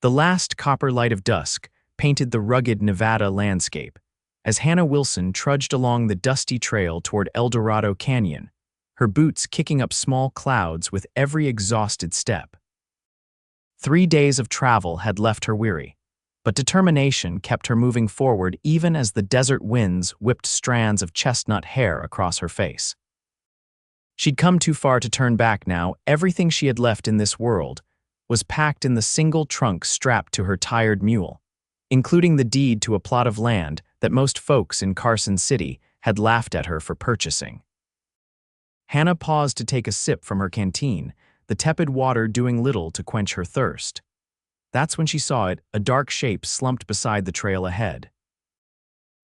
The last copper light of dusk painted the rugged Nevada landscape as Hannah Wilson trudged along the dusty trail toward Eldorado Canyon, her boots kicking up small clouds with every exhausted step. 3 days of travel had left her weary, but determination kept her moving forward even as the desert winds whipped strands of chestnut hair across her face. She'd come too far to turn back now. Everything she had left in this world was packed in the single trunk strapped to her tired mule, including the deed to a plot of land that most folks in Carson City had laughed at her for purchasing. Hannah paused to take a sip from her canteen, the tepid water doing little to quench her thirst. That's when she saw it, a dark shape slumped beside the trail ahead.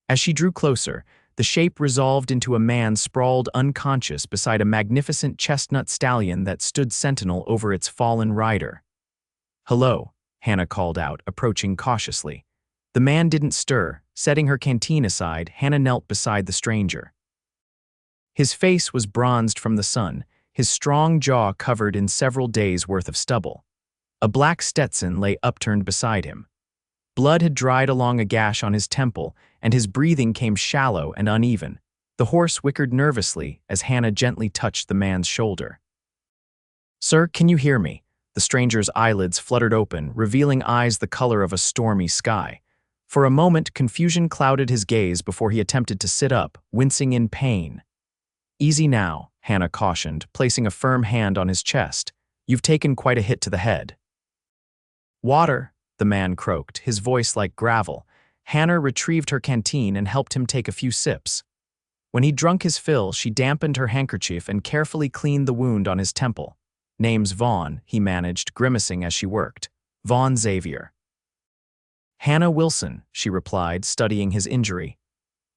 As she drew closer, the shape resolved into a man sprawled unconscious beside a magnificent chestnut stallion that stood sentinel over its fallen rider. "Hello," Hannah called out, approaching cautiously. The man didn't stir. Setting her canteen aside, Hannah knelt beside the stranger. His face was bronzed from the sun, his strong jaw covered in several days' worth of stubble. A black Stetson lay upturned beside him. Blood had dried along a gash on his temple, and his breathing came shallow and uneven. The horse whickered nervously as Hannah gently touched the man's shoulder. "Sir, can you hear me?" The stranger's eyelids fluttered open, revealing eyes the color of a stormy sky. For a moment, confusion clouded his gaze before he attempted to sit up, wincing in pain. "Easy now," Hannah cautioned, placing a firm hand on his chest. "You've taken quite a hit to the head." "Water," the man croaked, his voice like gravel. Hannah retrieved her canteen and helped him take a few sips. When he'd drunk his fill, she dampened her handkerchief and carefully cleaned the wound on his temple. "Name's Vaughn," he managed, grimacing as she worked. "Vaughn Xavier." "Hannah Wilson," she replied, studying his injury.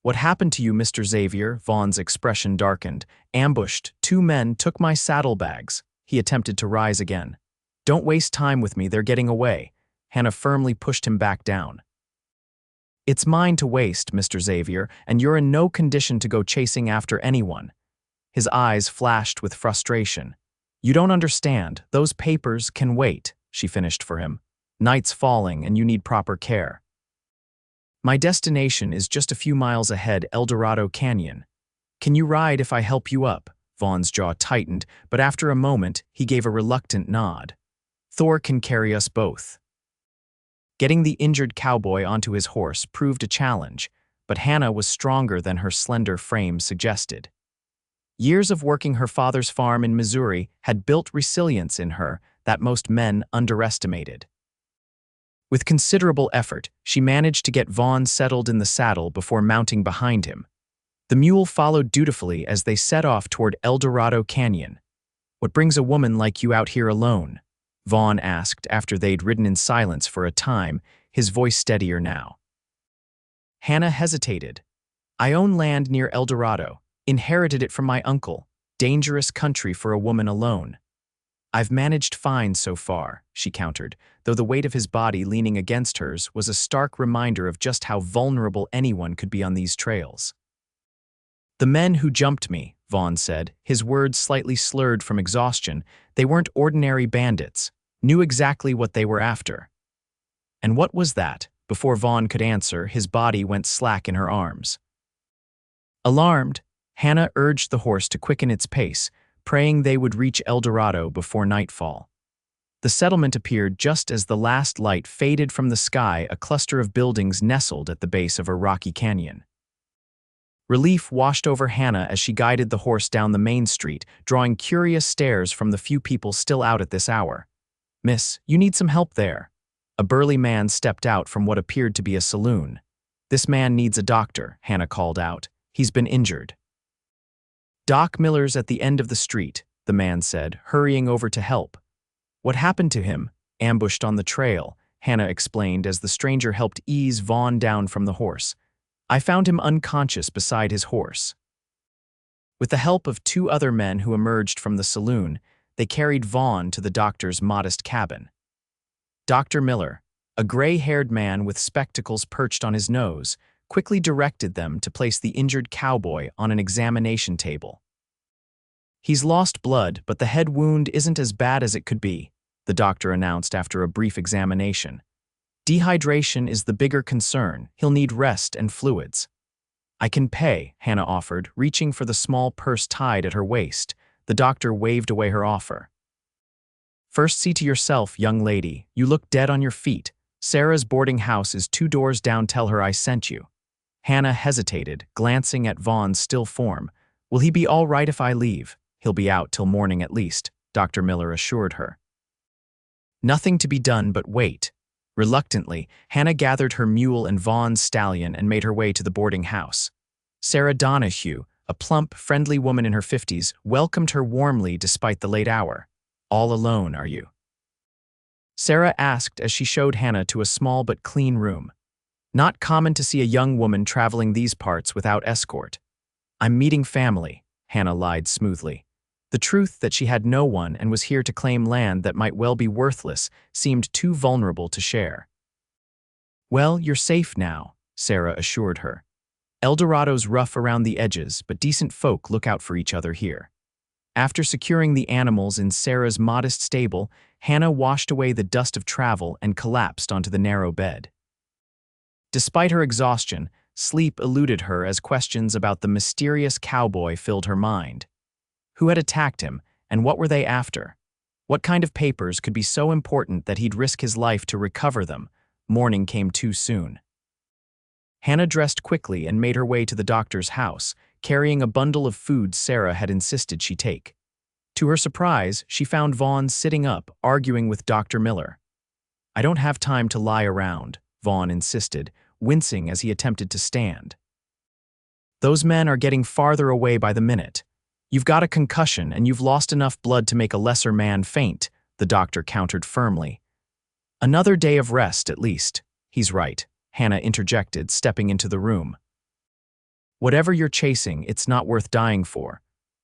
"What happened to you, Mr. Xavier?" Vaughn's expression darkened. "Ambushed. 2 men took my saddlebags." He attempted to rise again. "Don't waste time with me, they're getting away." Hannah firmly pushed him back down. "It's mine to waste, Mr. Xavier, and you're in no condition to go chasing after anyone." His eyes flashed with frustration. "You don't understand. Those papers can wait," she finished for him. "Night's falling and you need proper care." "My destination is just a few miles ahead, Eldorado Canyon. Can you ride if I help you up?" Vaughn's jaw tightened, but after a moment, he gave a reluctant nod. "Thor can carry us both." Getting the injured cowboy onto his horse proved a challenge, but Hannah was stronger than her slender frame suggested. Years of working her father's farm in Missouri had built resilience in her that most men underestimated. With considerable effort, she managed to get Vaughn settled in the saddle before mounting behind him. The mule followed dutifully as they set off toward Eldorado Canyon. "What brings a woman like you out here alone?" Vaughn asked after they'd ridden in silence for a time, his voice steadier now. Hannah hesitated. "I own land near Eldorado, inherited it from my uncle. Dangerous country for a woman alone." "I've managed fine so far," she countered, though the weight of his body leaning against hers was a stark reminder of just how vulnerable anyone could be on these trails. "The men who jumped me," Vaughn said, his words slightly slurred from exhaustion, "they weren't ordinary bandits, knew exactly what they were after." "And what was that?" Before Vaughn could answer, his body went slack in her arms. Alarmed, Hannah urged the horse to quicken its pace, praying they would reach Eldorado before nightfall. The settlement appeared just as the last light faded from the sky, a cluster of buildings nestled at the base of a rocky canyon. Relief washed over Hannah as she guided the horse down the main street, drawing curious stares from the few people still out at this hour. "Miss, you need some help there." A burly man stepped out from what appeared to be a saloon. "This man needs a doctor," Hannah called out. "He's been injured." "Doc Miller's at the end of the street," the man said, hurrying over to help. "What happened to him?" "Ambushed on the trail," Hannah explained as the stranger helped ease Vaughn down from the horse. "I found him unconscious beside his horse." With the help of 2 other men who emerged from the saloon, they carried Vaughn to the doctor's modest cabin. Dr. Miller, a gray-haired man with spectacles perched on his nose, quickly directed them to place the injured cowboy on an examination table. "He's lost blood, but the head wound isn't as bad as it could be," the doctor announced after a brief examination. Dehydration is the bigger concern. He'll need rest and fluids. I can pay, Hannah offered, reaching for the small purse tied at her waist. The doctor waved away her offer. First, see to yourself, young lady. You look dead on your feet. Sarah's boarding house is 2 doors down. Tell her I sent you. Hannah hesitated, glancing at Vaughn's still form. Will he be all right if I leave? He'll be out till morning at least, Dr. Miller assured her. Nothing to be done but wait. Reluctantly, Hannah gathered her mule and Vaughn's stallion and made her way to the boarding house. Sarah Donahue, a plump, friendly woman in her 50s, welcomed her warmly despite the late hour. All alone, are you? Sarah asked as she showed Hannah to a small but clean room. Not common to see a young woman traveling these parts without escort. I'm meeting family, Hannah lied smoothly. The truth that she had no one and was here to claim land that might well be worthless seemed too vulnerable to share. Well, you're safe now, Sarah assured her. Eldorado's rough around the edges, but decent folk look out for each other here. After securing the animals in Sarah's modest stable, Hannah washed away the dust of travel and collapsed onto the narrow bed. Despite her exhaustion, sleep eluded her as questions about the mysterious cowboy filled her mind. Who had attacked him, and what were they after? What kind of papers could be so important that he'd risk his life to recover them? Morning came too soon. Hannah dressed quickly and made her way to the doctor's house, carrying a bundle of food Sarah had insisted she take. To her surprise, she found Vaughn sitting up, arguing with Dr. Miller. I don't have time to lie around, Vaughn insisted, wincing as he attempted to stand. Those men are getting farther away by the minute. You've got a concussion and you've lost enough blood to make a lesser man faint, the doctor countered firmly. Another day of rest, at least. He's right, Hannah interjected, stepping into the room. Whatever you're chasing, it's not worth dying for.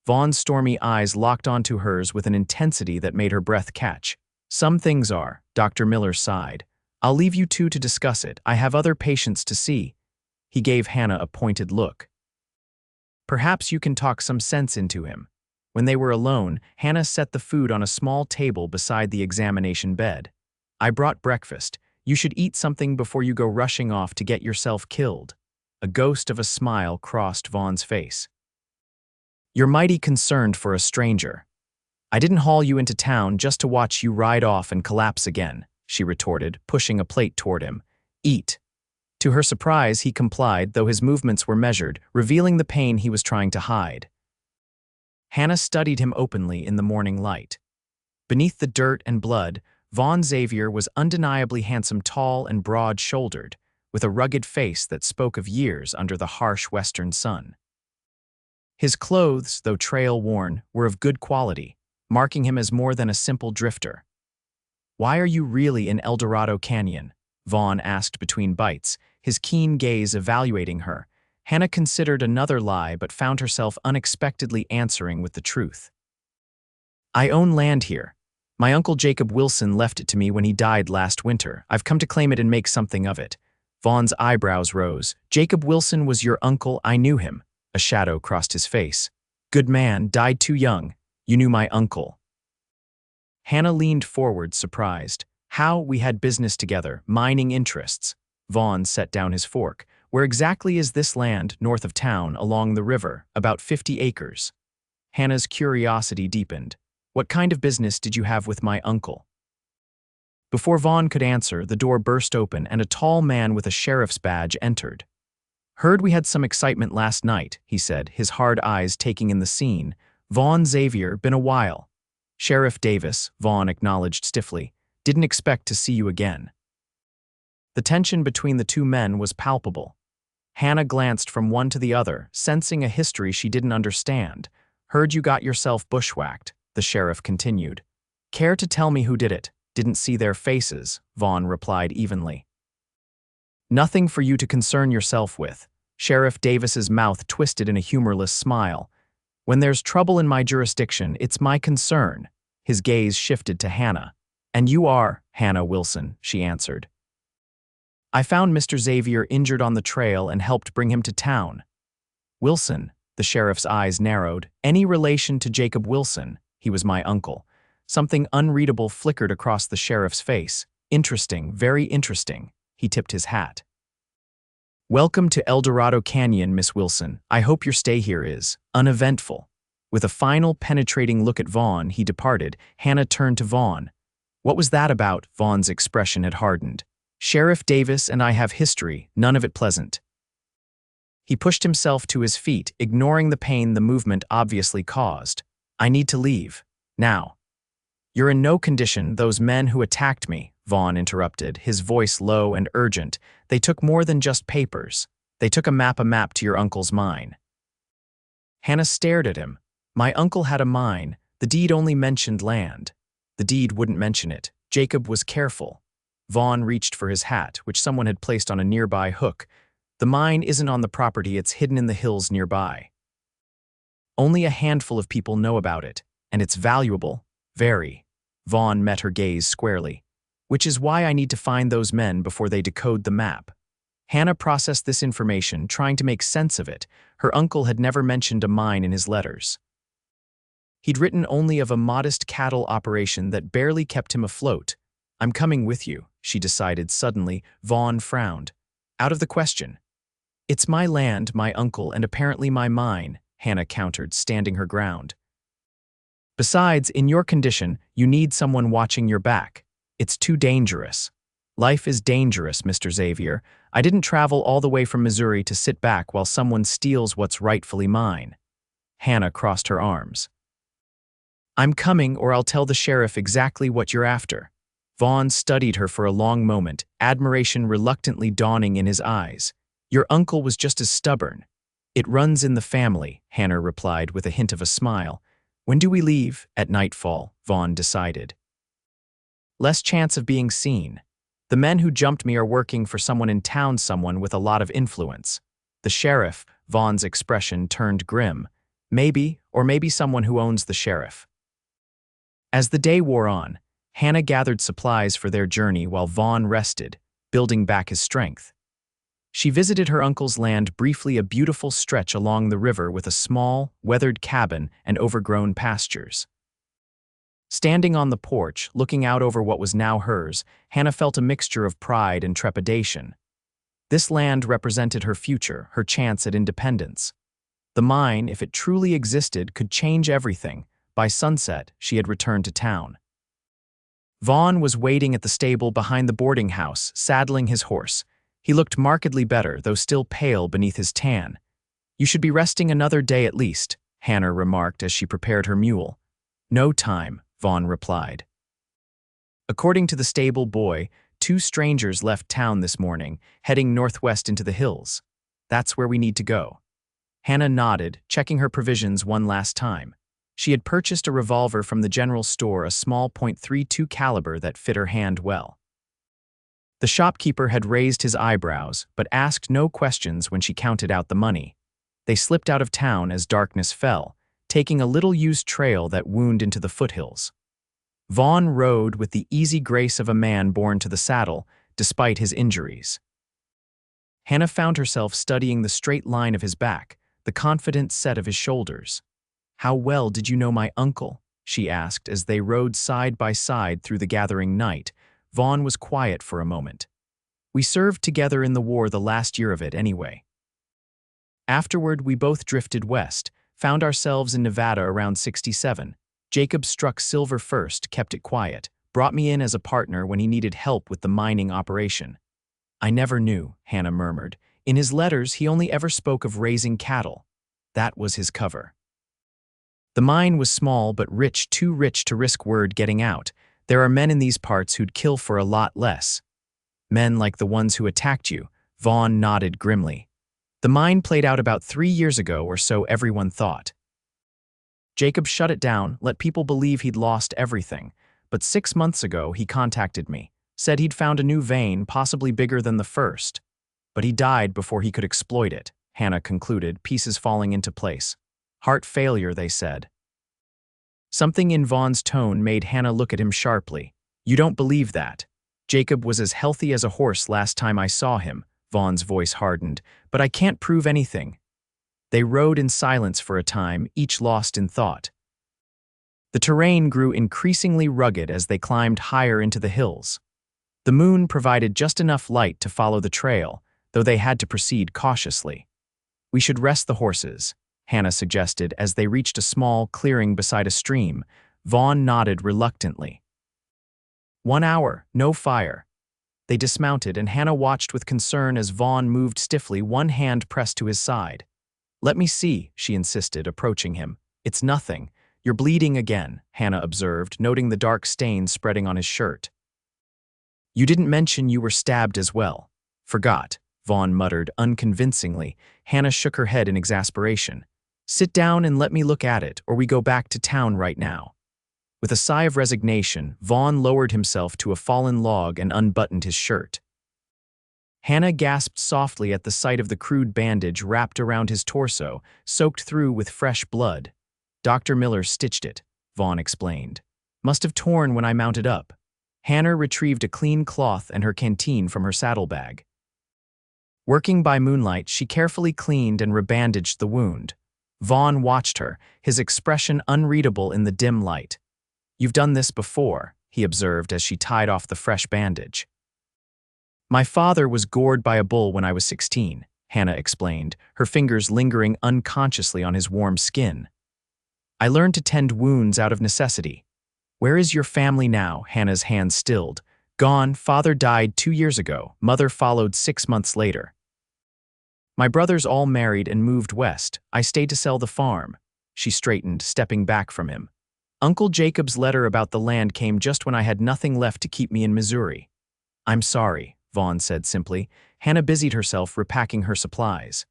Vaughn's stormy eyes locked onto hers with an intensity that made her breath catch. Some things are, Dr. Miller sighed. I'll leave you two to discuss it. I have other patients to see. He gave Hannah a pointed look. Perhaps you can talk some sense into him. When they were alone, Hannah set the food on a small table beside the examination bed. I brought breakfast. You should eat something before you go rushing off to get yourself killed. A ghost of a smile crossed Vaughn's face. You're mighty concerned for a stranger. I didn't haul you into town just to watch you ride off and collapse again, she retorted, pushing a plate toward him. Eat. To her surprise, he complied, though his movements were measured, revealing the pain he was trying to hide. Hannah studied him openly in the morning light. Beneath the dirt and blood, Vaughn Xavier was undeniably handsome, tall and broad-shouldered, with a rugged face that spoke of years under the harsh western sun. His clothes, though trail-worn, were of good quality, marking him as more than a simple drifter. Why are you really in Eldorado Canyon? Vaughn asked between bites, his keen gaze evaluating her. Hannah considered another lie but found herself unexpectedly answering with the truth. I own land here. My uncle Jacob Wilson left it to me when he died last winter. I've come to claim it and make something of it. Vaughn's eyebrows rose. Jacob Wilson was your uncle? I knew him. A shadow crossed his face. Good man, died too young. You knew my uncle. Hannah leaned forward, surprised. How we had business together, mining interests. Vaughn set down his fork. Where exactly is this land north of town along the river, about 50 acres? Hannah's curiosity deepened. What kind of business did you have with my uncle? Before Vaughn could answer, the door burst open and a tall man with a sheriff's badge entered. Heard we had some excitement last night, he said, his hard eyes taking in the scene. Vaughn Xavier, been a while. Sheriff Davis, Vaughn acknowledged stiffly. Didn't expect to see you again. The tension between the two men was palpable. Hannah glanced from one to the other, sensing a history she didn't understand. Heard you got yourself bushwhacked, the sheriff continued. Care to tell me who did it? Didn't see their faces, Vaughn replied evenly. Nothing for you to concern yourself with. Sheriff Davis's mouth twisted in a humorless smile. When there's trouble in my jurisdiction, it's my concern. His gaze shifted to Hannah. And you are Hannah Wilson, she answered. I found Mr. Xavier injured on the trail and helped bring him to town. Wilson, the sheriff's eyes narrowed. Any relation to Jacob Wilson? He was my uncle. Something unreadable flickered across the sheriff's face. Interesting, very interesting. He tipped his hat. Welcome to Eldorado Canyon, Miss Wilson. I hope your stay here is uneventful. With a final penetrating look at Vaughn, he departed. Hannah turned to Vaughn. What was that about? Vaughn's expression had hardened. Sheriff Davis and I have history, none of it pleasant. He pushed himself to his feet, ignoring the pain the movement obviously caused. I need to leave. Now. You're in no condition. Those men who attacked me, Vaughn interrupted, his voice low and urgent. They took more than just papers. They took a map to your uncle's mine. Hannah stared at him. My uncle had a mine. The deed only mentioned land. The deed wouldn't mention it. Jacob was careful. Vaughn reached for his hat, which someone had placed on a nearby hook. The mine isn't on the property, it's hidden in the hills nearby. Only a handful of people know about it, and it's valuable, very. Vaughn met her gaze squarely. Which is why I need to find those men before they decode the map. Hannah processed this information, trying to make sense of it. Her uncle had never mentioned a mine in his letters. He'd written only of a modest cattle operation that barely kept him afloat. I'm coming with you, she decided suddenly. Vaughn frowned. Out of the question. It's my land, my uncle, and apparently my mine, Hannah countered, standing her ground. Besides, in your condition, you need someone watching your back. It's too dangerous. Life is dangerous, Mr. Xavier. I didn't travel all the way from Missouri to sit back while someone steals what's rightfully mine. Hannah crossed her arms. I'm coming, or I'll tell the sheriff exactly what you're after. Vaughn studied her for a long moment, admiration reluctantly dawning in his eyes. Your uncle was just as stubborn. It runs in the family, Hannah replied with a hint of a smile. When do we leave? At nightfall, Vaughn decided. Less chance of being seen. The men who jumped me are working for someone in town, someone with a lot of influence. The sheriff, Vaughn's expression turned grim. Maybe, or maybe someone who owns the sheriff. As the day wore on, Hannah gathered supplies for their journey while Vaughn rested, building back his strength. She visited her uncle's land briefly, a beautiful stretch along the river with a small, weathered cabin and overgrown pastures. Standing on the porch, looking out over what was now hers, Hannah felt a mixture of pride and trepidation. This land represented her future, her chance at independence. The mine, if it truly existed, could change everything. By sunset, she had returned to town. Vaughn was waiting at the stable behind the boarding house, saddling his horse. He looked markedly better, though still pale beneath his tan. You should be resting another day at least, Hannah remarked as she prepared her mule. No time, Vaughn replied. According to the stable boy, 2 strangers left town this morning, heading northwest into the hills. That's where we need to go. Hannah nodded, checking her provisions one last time. She had purchased a revolver from the general store, a small .32 caliber that fit her hand well. The shopkeeper had raised his eyebrows, but asked no questions when she counted out the money. They slipped out of town as darkness fell, taking a little-used trail that wound into the foothills. Vaughn rode with the easy grace of a man born to the saddle, despite his injuries. Hannah found herself studying the straight line of his back, the confident set of his shoulders. How well did you know my uncle? She asked as they rode side by side through the gathering night. Vaughn was quiet for a moment. We served together in the war, the last year of it anyway. Afterward, we both drifted west, found ourselves in Nevada around 67. Jacob struck silver first, kept it quiet, brought me in as a partner when he needed help with the mining operation. I never knew, Hannah murmured. In his letters, he only ever spoke of raising cattle. That was his cover. The mine was small but rich, too rich to risk word getting out. There are men in these parts who'd kill for a lot less. Men like the ones who attacked you, Vaughn nodded grimly. The mine played out about 3 years ago or so, everyone thought. Jacob shut it down, let people believe he'd lost everything. But 6 months ago, he contacted me, said he'd found a new vein, possibly bigger than the first. But he died before he could exploit it, Hannah concluded, pieces falling into place. Heart failure, they said. Something in Vaughn's tone made Hannah look at him sharply. You don't believe that? Jacob was as healthy as a horse last time I saw him, Vaughn's voice hardened, but I can't prove anything. They rode in silence for a time, each lost in thought. The terrain grew increasingly rugged as they climbed higher into the hills. The moon provided just enough light to follow the trail, though they had to proceed cautiously. "We should rest the horses," Hannah suggested as they reached a small clearing beside a stream. Vaughn nodded reluctantly. 1 hour, no fire. They dismounted, and Hannah watched with concern as Vaughn moved stiffly, one hand pressed to his side. "Let me see," she insisted, approaching him. "It's nothing. You're bleeding again," Hannah observed, noting the dark stains spreading on his shirt. "You didn't mention you were stabbed as well." "Forgot," Vaughn muttered unconvincingly. Hannah shook her head in exasperation. "Sit down and let me look at it, or we go back to town right now." With a sigh of resignation, Vaughn lowered himself to a fallen log and unbuttoned his shirt. Hannah gasped softly at the sight of the crude bandage wrapped around his torso, soaked through with fresh blood. "Dr. Miller stitched it," Vaughn explained. "Must have torn when I mounted up." Hannah retrieved a clean cloth and her canteen from her saddlebag. Working by moonlight, she carefully cleaned and rebandaged the wound. Vaughn watched her, his expression unreadable in the dim light. "You've done this before," he observed as she tied off the fresh bandage. "My father was gored by a bull when I was 16, Hannah explained, her fingers lingering unconsciously on his warm skin. "I learned to tend wounds out of necessity." "Where is your family now?" Hannah's hand stilled. "Gone. Father died 2 years ago. Mother followed 6 months later. My brothers all married and moved west. I stayed to sell the farm." She straightened, stepping back from him. "Uncle Jacob's letter about the land came just when I had nothing left to keep me in Missouri." "I'm sorry," Vaughn said simply. Hannah busied herself repacking her supplies.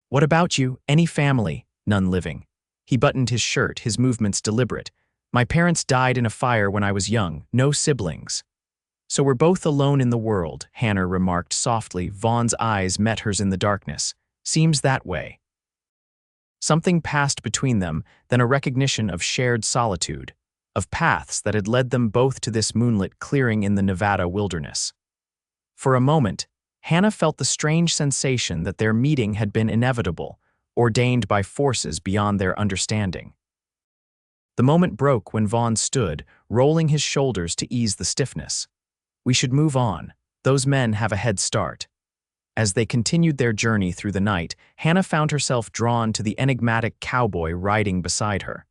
"What about you? Any family?" "None living." He buttoned his shirt, his movements deliberate. "My parents died in a fire when I was young, no siblings." "So we're both alone in the world," Hannah remarked softly. Vaughn's eyes met hers in the darkness. "Seems that way." Something passed between them, then a recognition of shared solitude, of paths that had led them both to this moonlit clearing in the Nevada wilderness. For a moment, Hannah felt the strange sensation that their meeting had been inevitable, ordained by forces beyond their understanding. The moment broke when Vaughn stood, rolling his shoulders to ease the stiffness. "We should move on. Those men have a head start." As they continued their journey through the night, Hannah found herself drawn to the enigmatic cowboy riding beside her.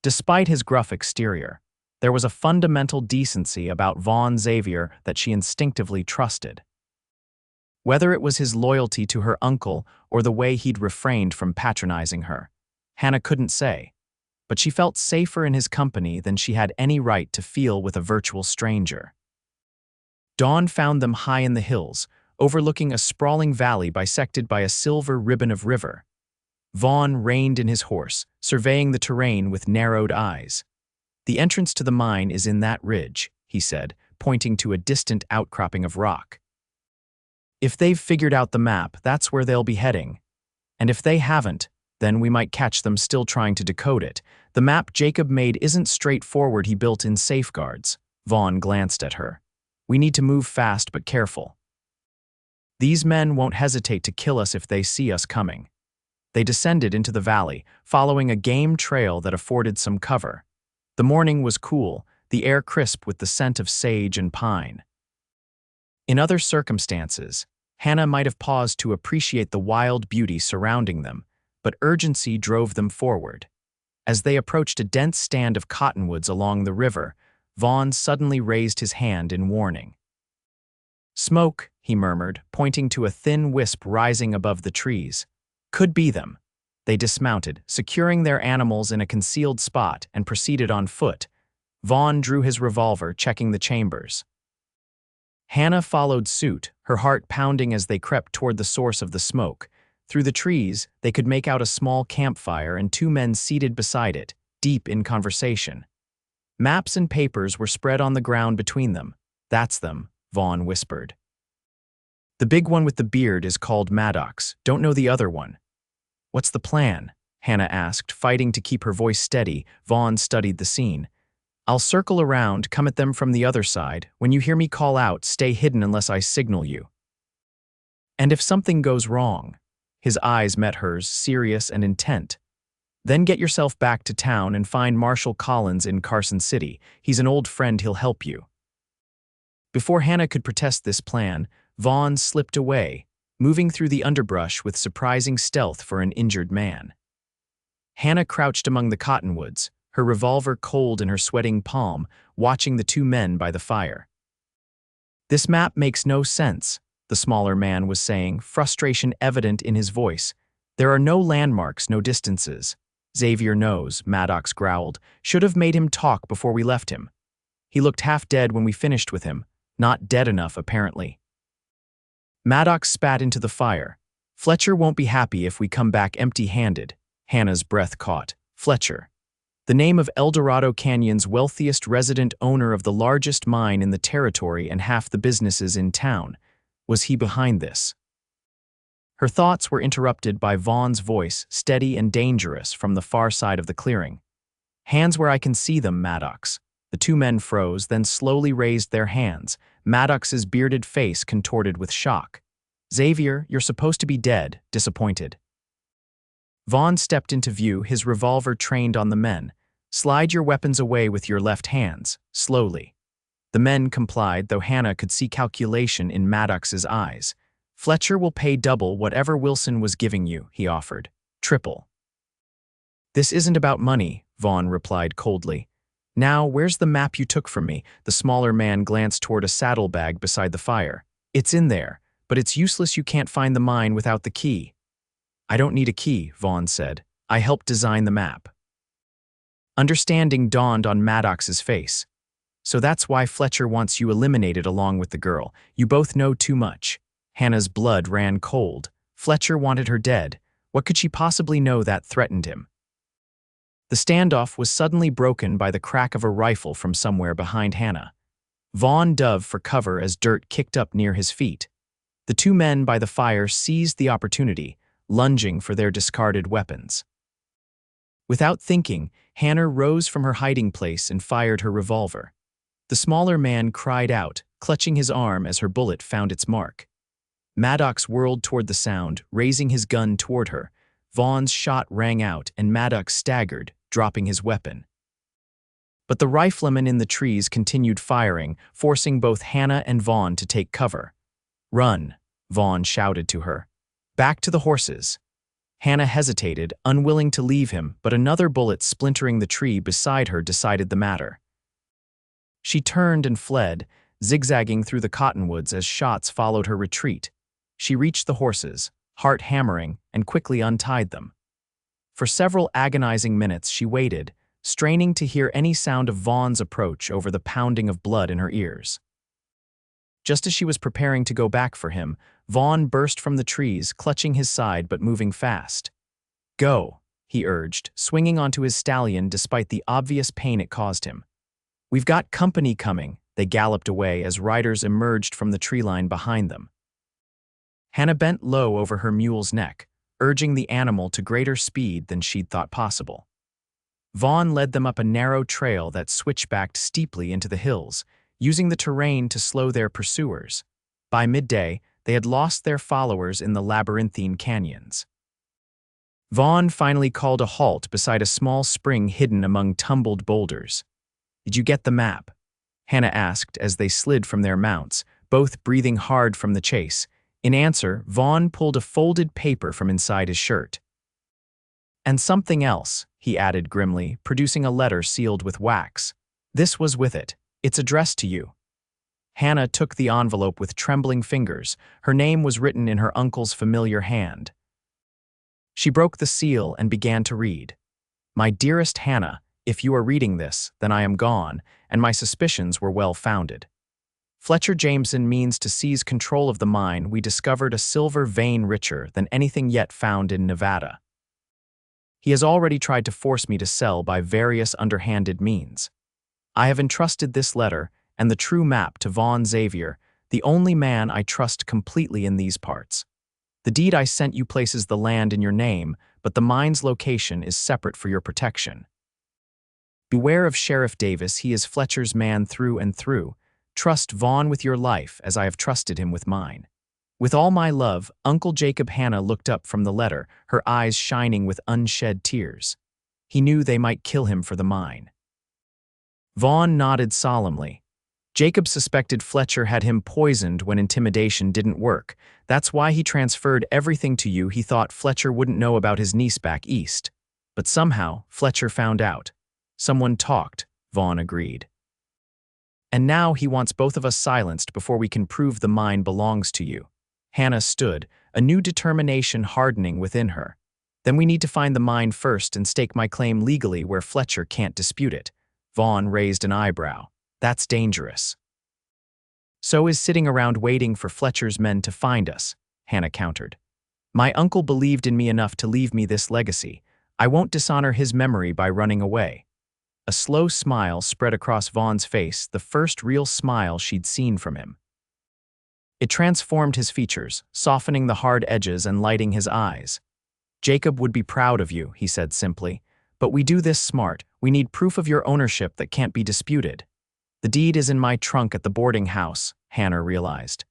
Despite his gruff exterior, there was a fundamental decency about Vaughn Xavier that she instinctively trusted. Whether it was his loyalty to her uncle or the way he'd refrained from patronizing her, Hannah couldn't say, but she felt safer in his company than she had any right to feel with a virtual stranger. Dawn found them high in the hills, overlooking a sprawling valley bisected by a silver ribbon of river. Vaughn reined in his horse, surveying the terrain with narrowed eyes. "The entrance to the mine is in that ridge," he said, pointing to a distant outcropping of rock. "If they've figured out the map, that's where they'll be heading. And if they haven't, then we might catch them still trying to decode it. The map Jacob made isn't straightforward. He built in safeguards." Vaughn glanced at her. "We need to move fast but careful. These men won't hesitate to kill us if they see us coming." They descended into the valley, following a game trail that afforded some cover. The morning was cool, the air crisp with the scent of sage and pine. In other circumstances, Hannah might have paused to appreciate the wild beauty surrounding them, but urgency drove them forward. As they approached a dense stand of cottonwoods along the river, Vaughn suddenly raised his hand in warning. "Smoke," he murmured, pointing to a thin wisp rising above the trees. "Could be them." They dismounted, securing their animals in a concealed spot, and proceeded on foot. Vaughn drew his revolver, checking the chambers. Hannah followed suit, her heart pounding as they crept toward the source of the smoke. Through the trees, they could make out a small campfire and 2 men seated beside it, deep in conversation. Maps and papers were spread on the ground between them. "That's them," Vaughn whispered. "The big one with the beard is called Maddox. Don't know the other one." "What's the plan?" Hannah asked, fighting to keep her voice steady. Vaughn studied the scene. "I'll circle around, come at them from the other side. When you hear me call out, stay hidden unless I signal you. And if something goes wrong," his eyes met hers, serious and intent, "then get yourself back to town and find Marshal Collins in Carson City. He's an old friend, he'll help you." Before Hannah could protest this plan, Vaughn slipped away, moving through the underbrush with surprising stealth for an injured man. Hannah crouched among the cottonwoods, her revolver cold in her sweating palm, watching the two men by the fire. "This map makes no sense," the smaller man was saying, frustration evident in his voice. "There are no landmarks, no distances." "Xavier knows," Maddox growled. "Should have made him talk before we left him. He looked half dead when we finished with him. Not dead enough, apparently." Maddox spat into the fire. "Fletcher won't be happy if we come back empty-handed." Hannah's breath caught. Fletcher. The name of Eldorado Canyon's wealthiest resident owner of the largest mine in the territory and half the businesses in town. Was he behind this? Her thoughts were interrupted by Vaughn's voice, steady and dangerous, from the far side of the clearing. "Hands where I can see them, Maddox." The two men froze, then slowly raised their hands, Maddox's bearded face contorted with shock. "Xavier, you're supposed to be dead," disappointed. Vaughn stepped into view, his revolver trained on the men. "Slide your weapons away with your left hands, slowly." The men complied, though Hannah could see calculation in Maddox's eyes. "Fletcher will pay double whatever Wilson was giving you," he offered. "Triple." "This isn't about money," Vaughn replied coldly. "Now, where's the map you took from me?" The smaller man glanced toward a saddlebag beside the fire. "It's in there, but it's useless. You can't find the mine without the key." "I don't need a key," Vaughn said. "I helped design the map." Understanding dawned on Maddox's face. "So that's why Fletcher wants you eliminated along with the girl. You both know too much." Hannah's blood ran cold. Fletcher wanted her dead. What could she possibly know that threatened him? The standoff was suddenly broken by the crack of a rifle from somewhere behind Hannah. Vaughn dove for cover as dirt kicked up near his feet. The two men by the fire seized the opportunity, lunging for their discarded weapons. Without thinking, Hannah rose from her hiding place and fired her revolver. The smaller man cried out, clutching his arm as her bullet found its mark. Maddox whirled toward the sound, raising his gun toward her. Vaughn's shot rang out, and Maddox staggered, dropping his weapon. But the riflemen in the trees continued firing, forcing both Hannah and Vaughn to take cover. "Run," Vaughn shouted to her. "Back to the horses." Hannah hesitated, unwilling to leave him, but another bullet splintering the tree beside her decided the matter. She turned and fled, zigzagging through the cottonwoods as shots followed her retreat. She reached the horses, heart hammering, and quickly untied them. For several agonizing minutes she waited, straining to hear any sound of Vaughn's approach over the pounding of blood in her ears. Just as she was preparing to go back for him, Vaughn burst from the trees, clutching his side but moving fast. "Go," he urged, swinging onto his stallion despite the obvious pain it caused him. "We've got company coming." They galloped away as riders emerged from the tree line behind them. Hannah bent low over her mule's neck, urging the animal to greater speed than she'd thought possible. Vaughn led them up a narrow trail that switchbacked steeply into the hills, using the terrain to slow their pursuers. By midday, they had lost their followers in the labyrinthine canyons. Vaughn finally called a halt beside a small spring hidden among tumbled boulders. "Did you get the map?" Hannah asked as they slid from their mounts, both breathing hard from the chase. In answer, Vaughn pulled a folded paper from inside his shirt. "And something else," he added grimly, producing a letter sealed with wax. "This was with it. It's addressed to you." Hannah took the envelope with trembling fingers. Her name was written in her uncle's familiar hand. She broke the seal and began to read. "My dearest Hannah, if you are reading this, then I am gone, and my suspicions were well founded. Fletcher Jameson means to seize control of the mine. We discovered a silver vein richer than anything yet found in Nevada. He has already tried to force me to sell by various underhanded means. I have entrusted this letter and the true map to Vaughn Xavier, the only man I trust completely in these parts. The deed I sent you places the land in your name, but the mine's location is separate for your protection. Beware of Sheriff Davis. He is Fletcher's man through and through. Trust Vaughn with your life as I have trusted him with mine. With all my love, Uncle Jacob." Hannah looked up from the letter, her eyes shining with unshed tears. He knew they might kill him for the mine. Vaughn nodded solemnly. Jacob suspected Fletcher had him poisoned when intimidation didn't work. That's why he transferred everything to you. He thought Fletcher wouldn't know about his niece back east. But somehow, Fletcher found out. Someone talked, Vaughn agreed. And now he wants both of us silenced before we can prove the mine belongs to you. Hannah stood, a new determination hardening within her. Then we need to find the mine first and stake my claim legally where Fletcher can't dispute it. Vaughn raised an eyebrow. That's dangerous. So is sitting around waiting for Fletcher's men to find us, Hannah countered. My uncle believed in me enough to leave me this legacy. I won't dishonor his memory by running away. A slow smile spread across Vaughn's face, the first real smile she'd seen from him. It transformed his features, softening the hard edges and lighting his eyes. Jacob would be proud of you, he said simply. But we do this smart. We need proof of your ownership that can't be disputed. The deed is in my trunk at the boarding house, Hannah realized.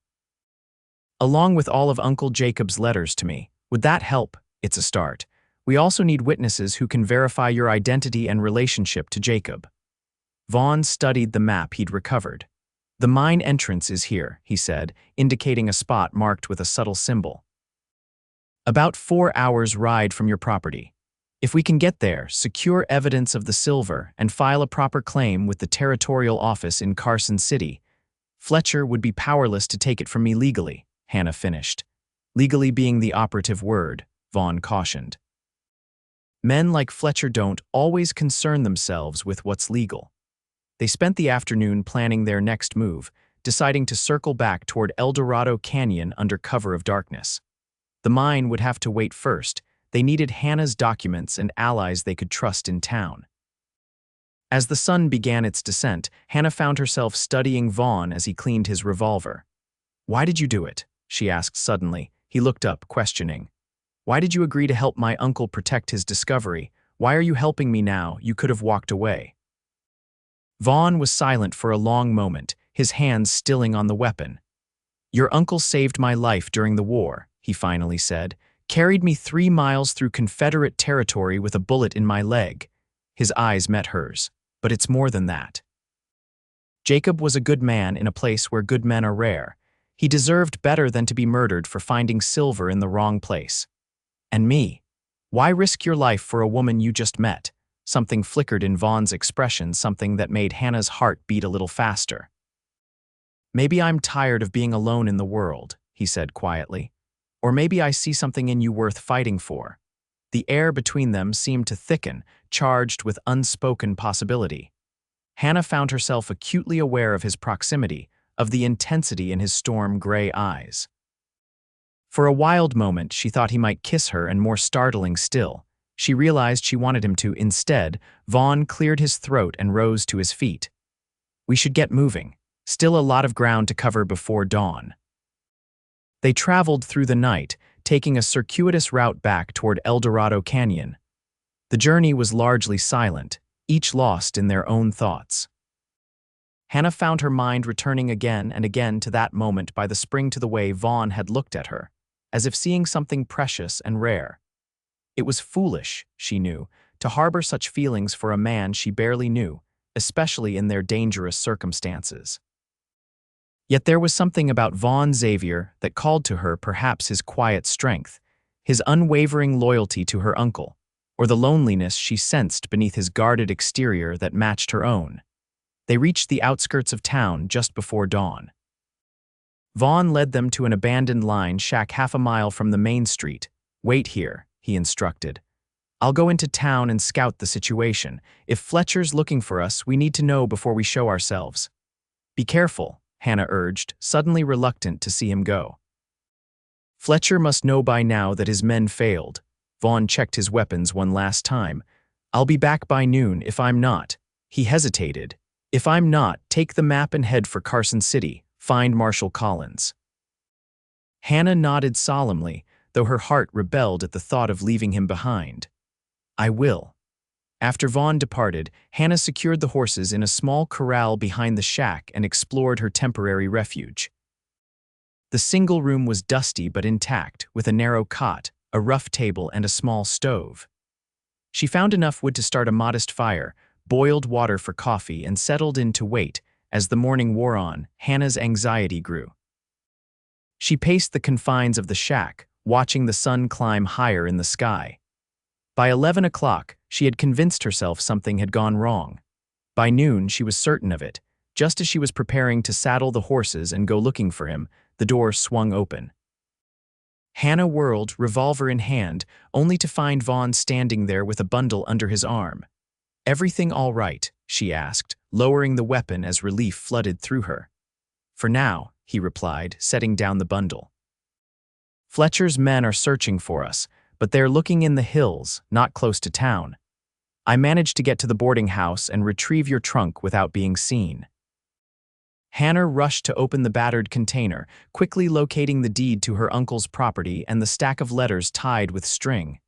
Along with all of Uncle Jacob's letters to me. Would that help? It's a start. We also need witnesses who can verify your identity and relationship to Jacob. Vaughn studied the map he'd recovered. The mine entrance is here, he said, indicating a spot marked with a subtle symbol. About 4 hours' ride from your property. If we can get there, secure evidence of the silver, and file a proper claim with the territorial office in Carson City, Fletcher would be powerless to take it from me legally, Hannah finished. Legally being the operative word, Vaughn cautioned. Men like Fletcher don't always concern themselves with what's legal. They spent the afternoon planning their next move, deciding to circle back toward Eldorado Canyon under cover of darkness. The mine would have to wait first. They needed Hannah's documents and allies they could trust in town. As the sun began its descent, Hannah found herself studying Vaughn as he cleaned his revolver. Why did you do it? She asked suddenly. He looked up, questioning. Why did you agree to help my uncle protect his discovery? Why are you helping me now? You could have walked away. Vaughn was silent for a long moment, his hands stilling on the weapon. Your uncle saved my life during the war, he finally said. Carried me 3 miles through Confederate territory with a bullet in my leg. His eyes met hers. But it's more than that. Jacob was a good man in a place where good men are rare. He deserved better than to be murdered for finding silver in the wrong place. And me? Why risk your life for a woman you just met? Something flickered in Vaughn's expression, something that made Hannah's heart beat a little faster. Maybe I'm tired of being alone in the world, he said quietly. Or maybe I see something in you worth fighting for. The air between them seemed to thicken, charged with unspoken possibility. Hannah found herself acutely aware of his proximity, of the intensity in his storm-gray eyes. For a wild moment, she thought he might kiss her, and more startling still, she realized she wanted him to. Instead, Vaughn cleared his throat and rose to his feet. We should get moving. Still a lot of ground to cover before dawn. They traveled through the night, taking a circuitous route back toward Eldorado Canyon. The journey was largely silent, each lost in their own thoughts. Hannah found her mind returning again and again to that moment by the spring to the way Vaughn had looked at her, as if seeing something precious and rare. It was foolish, she knew, to harbor such feelings for a man she barely knew, especially in their dangerous circumstances. Yet there was something about Vaughn Xavier that called to her, perhaps his quiet strength, his unwavering loyalty to her uncle, or the loneliness she sensed beneath his guarded exterior that matched her own. They reached the outskirts of town just before dawn. Vaughn led them to an abandoned line shack half a mile from the main street. Wait here, he instructed. I'll go into town and scout the situation. If Fletcher's looking for us, we need to know before we show ourselves. Be careful, Hannah urged, suddenly reluctant to see him go. Fletcher must know by now that his men failed. Vaughn checked his weapons one last time. I'll be back by noon if I'm not. He hesitated. If I'm not, take the map and head for Carson City. Find Marshal Collins. Hannah nodded solemnly, though her heart rebelled at the thought of leaving him behind. I will. After Vaughn departed, Hannah secured the horses in a small corral behind the shack and explored her temporary refuge. The single room was dusty but intact, with a narrow cot, a rough table, and a small stove. She found enough wood to start a modest fire, boiled water for coffee, and settled in to wait As the morning wore on, Hannah's anxiety grew. She paced the confines of the shack, watching the sun climb higher in the sky. By 11 o'clock, she had convinced herself something had gone wrong. By noon, she was certain of it. Just as she was preparing to saddle the horses and go looking for him, the door swung open. Hannah whirled, revolver in hand, only to find Vaughn standing there with a bundle under his arm. "Everything all right?" she asked, lowering the weapon as relief flooded through her. "For now," he replied, setting down the bundle. "Fletcher's men are searching for us, but they're looking in the hills, not close to town. I managed to get to the boarding house and retrieve your trunk without being seen." Hannah rushed to open the battered container, quickly locating the deed to her uncle's property and the stack of letters tied with string.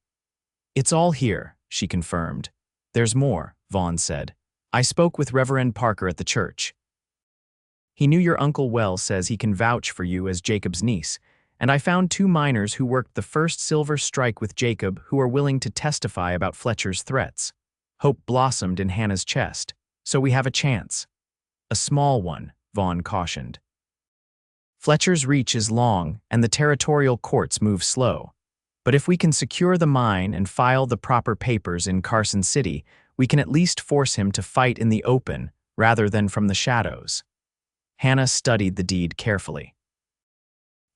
"It's all here," she confirmed. "There's more," Vaughn said. "I spoke with Reverend Parker at the church. He knew your uncle well, says he can vouch for you as Jacob's niece, and I found 2 miners who worked the first silver strike with Jacob who are willing to testify about Fletcher's threats." Hope blossomed in Hannah's chest. "So we have a chance." "A small one," Vaughn cautioned. "Fletcher's reach is long, and the territorial courts move slow. But if we can secure the mine and file the proper papers in Carson City, we can at least force him to fight in the open rather than from the shadows." Hannah studied the deed carefully.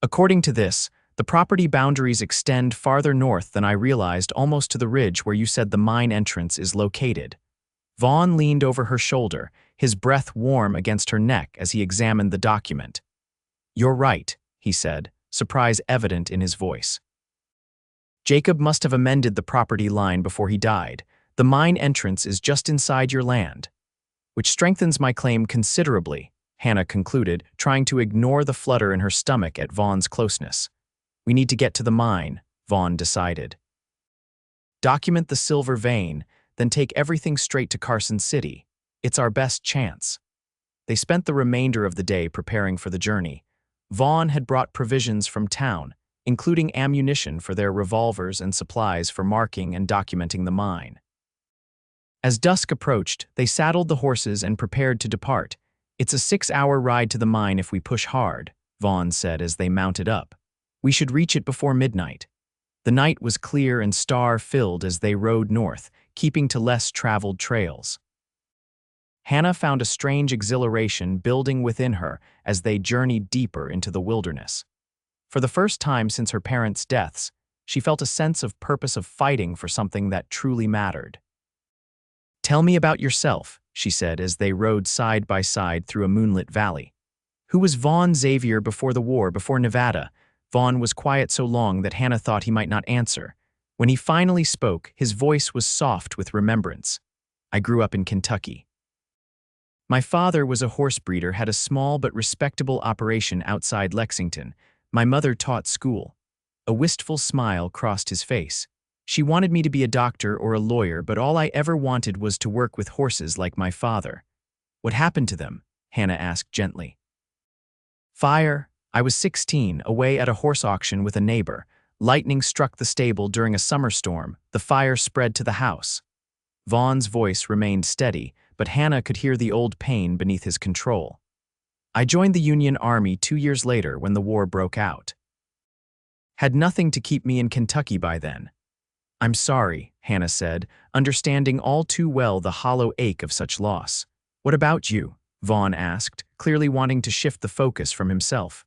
"According to this, the property boundaries extend farther north than I realized, almost to the ridge where you said the mine entrance is located." Vaughn leaned over her shoulder, his breath warm against her neck as he examined the document. "You're right," he said, surprise evident in his voice. "Jacob must have amended the property line before he died. The mine entrance is just inside your land." "Which strengthens my claim considerably," Hannah concluded, trying to ignore the flutter in her stomach at Vaughn's closeness. "We need to get to the mine," Vaughn decided. "Document the silver vein, then take everything straight to Carson City. It's our best chance." They spent the remainder of the day preparing for the journey. Vaughn had brought provisions from town, including ammunition for their revolvers and supplies for marking and documenting the mine. As dusk approached, they saddled the horses and prepared to depart. "It's a 6-hour ride to the mine if we push hard," Vaughn said as they mounted up. "We should reach it before midnight." The night was clear and star-filled as they rode north, keeping to less traveled trails. Hannah found a strange exhilaration building within her as they journeyed deeper into the wilderness. For the first time since her parents' deaths, she felt a sense of purpose of fighting for something that truly mattered. "Tell me about yourself," she said as they rode side by side through a moonlit valley. "Who was Vaughn Xavier before the war, before Nevada?" Vaughn was quiet so long that Hannah thought he might not answer. When he finally spoke, his voice was soft with remembrance. "I grew up in Kentucky. My father was a horse breeder, had a small but respectable operation outside Lexington. My mother taught school." A wistful smile crossed his face. "She wanted me to be a doctor or a lawyer, but all I ever wanted was to work with horses like my father." "What happened to them?" Hannah asked gently. "Fire. I was 16, away at a horse auction with a neighbor. Lightning struck the stable during a summer storm. The fire spread to the house." Vaughn's voice remained steady, but Hannah could hear the old pain beneath his control. "I joined the Union Army 2 years later when the war broke out. Had nothing to keep me in Kentucky by then." "I'm sorry," Hannah said, understanding all too well the hollow ache of such loss. "What about you?" Vaughn asked, clearly wanting to shift the focus from himself.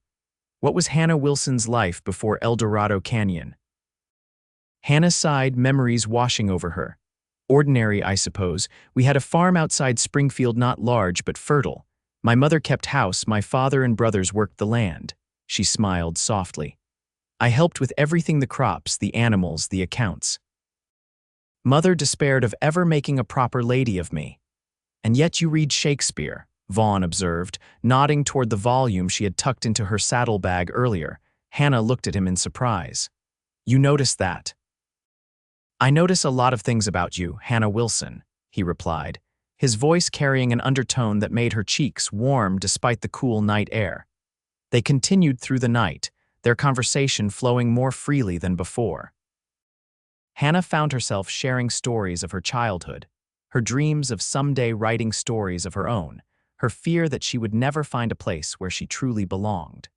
"What was Hannah Wilson's life before Eldorado Canyon?" Hannah sighed, memories washing over her. "Ordinary, I suppose. We had a farm outside Springfield, not large but fertile. My mother kept house, my father and brothers worked the land." She smiled softly. "I helped with everything, the crops, the animals, the accounts. Mother despaired of ever making a proper lady of me." "And yet you read Shakespeare," Vaughn observed, nodding toward the volume she had tucked into her saddlebag earlier. Hannah looked at him in surprise. "You noticed that?" "I notice a lot of things about you, Hannah Wilson," he replied, his voice carrying an undertone that made her cheeks warm despite the cool night air. They continued through the night, their conversation flowing more freely than before. Hannah found herself sharing stories of her childhood, her dreams of someday writing stories of her own, her fear that she would never find a place where she truly belonged.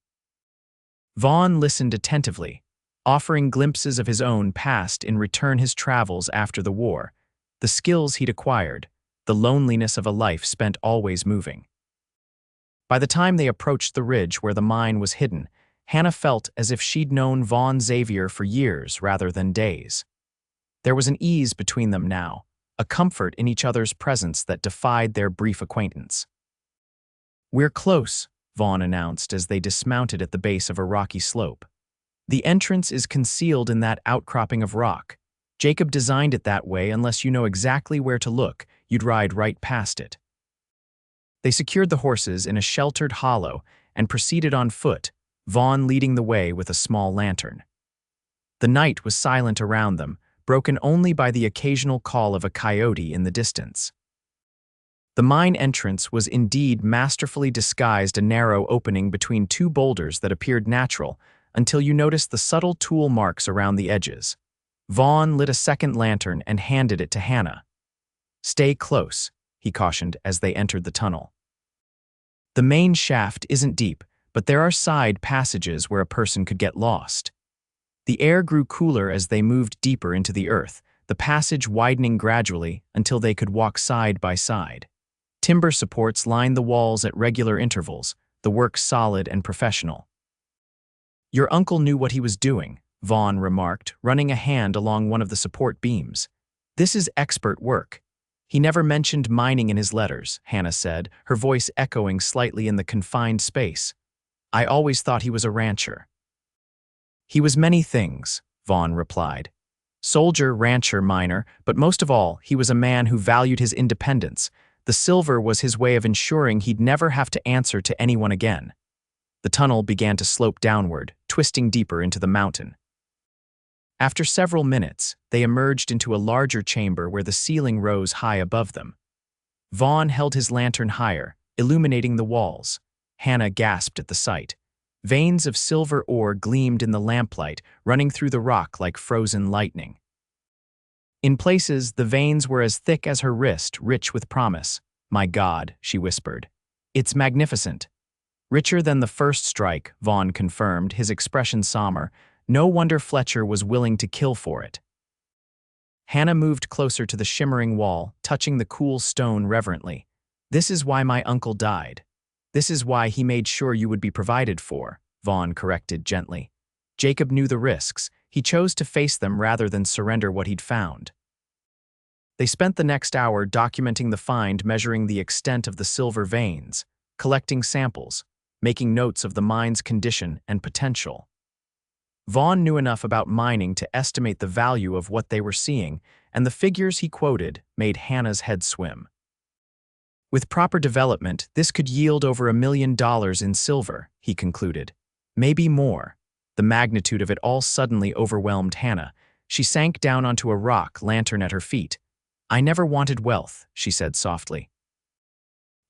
Vaughn listened attentively, offering glimpses of his own past in return his travels after the war, the skills he'd acquired, the loneliness of a life spent always moving. By the time they approached the ridge where the mine was hidden, Hannah felt as if she'd known Vaughn Xavier for years rather than days. There was an ease between them now, a comfort in each other's presence that defied their brief acquaintance. "We're close," Vaughn announced as they dismounted at the base of a rocky slope. "The entrance is concealed in that outcropping of rock. Jacob designed it that way. Unless you know exactly where to look, you'd ride right past it." They secured the horses in a sheltered hollow and proceeded on foot, Vaughn leading the way with a small lantern. The night was silent around them, broken only by the occasional call of a coyote in the distance. The mine entrance was indeed masterfully disguised, a narrow opening between two boulders that appeared natural until you noticed the subtle tool marks around the edges. Vaughn lit a second lantern and handed it to Hannah. "Stay close," he cautioned as they entered the tunnel. "The main shaft isn't deep, but there are side passages where a person could get lost." The air grew cooler as they moved deeper into the earth, the passage widening gradually until they could walk side by side. Timber supports lined the walls at regular intervals, the work solid and professional. "Your uncle knew what he was doing," Vaughn remarked, running a hand along one of the support beams. "This is expert work." "He never mentioned mining in his letters," Hannah said, her voice echoing slightly in the confined space. "I always thought he was a rancher." "He was many things," Vaughn replied. "Soldier, rancher, miner, but most of all, he was a man who valued his independence. The silver was his way of ensuring he'd never have to answer to anyone again." The tunnel began to slope downward, twisting deeper into the mountain. After several minutes, they emerged into a larger chamber where the ceiling rose high above them. Vaughn held his lantern higher, illuminating the walls. Hannah gasped at the sight. Veins of silver ore gleamed in the lamplight, running through the rock like frozen lightning. In places, the veins were as thick as her wrist, rich with promise. "My God," she whispered. "It's magnificent." "Richer than the first strike," Vaughn confirmed, his expression somber. "No wonder Fletcher was willing to kill for it." Hannah moved closer to the shimmering wall, touching the cool stone reverently. "This is why my uncle died. This is why he made sure you would be provided for," Vaughn corrected gently. "Jacob knew the risks. He chose to face them rather than surrender what he'd found." They spent the next hour documenting the find, measuring the extent of the silver veins, collecting samples, making notes of the mine's condition and potential. Vaughn knew enough about mining to estimate the value of what they were seeing, and the figures he quoted made Hannah's head swim. "With proper development, this could yield over $1 million in silver," he concluded. "Maybe more." The magnitude of it all suddenly overwhelmed Hannah. She sank down onto a rock, lantern at her feet. "I never wanted wealth," she said softly.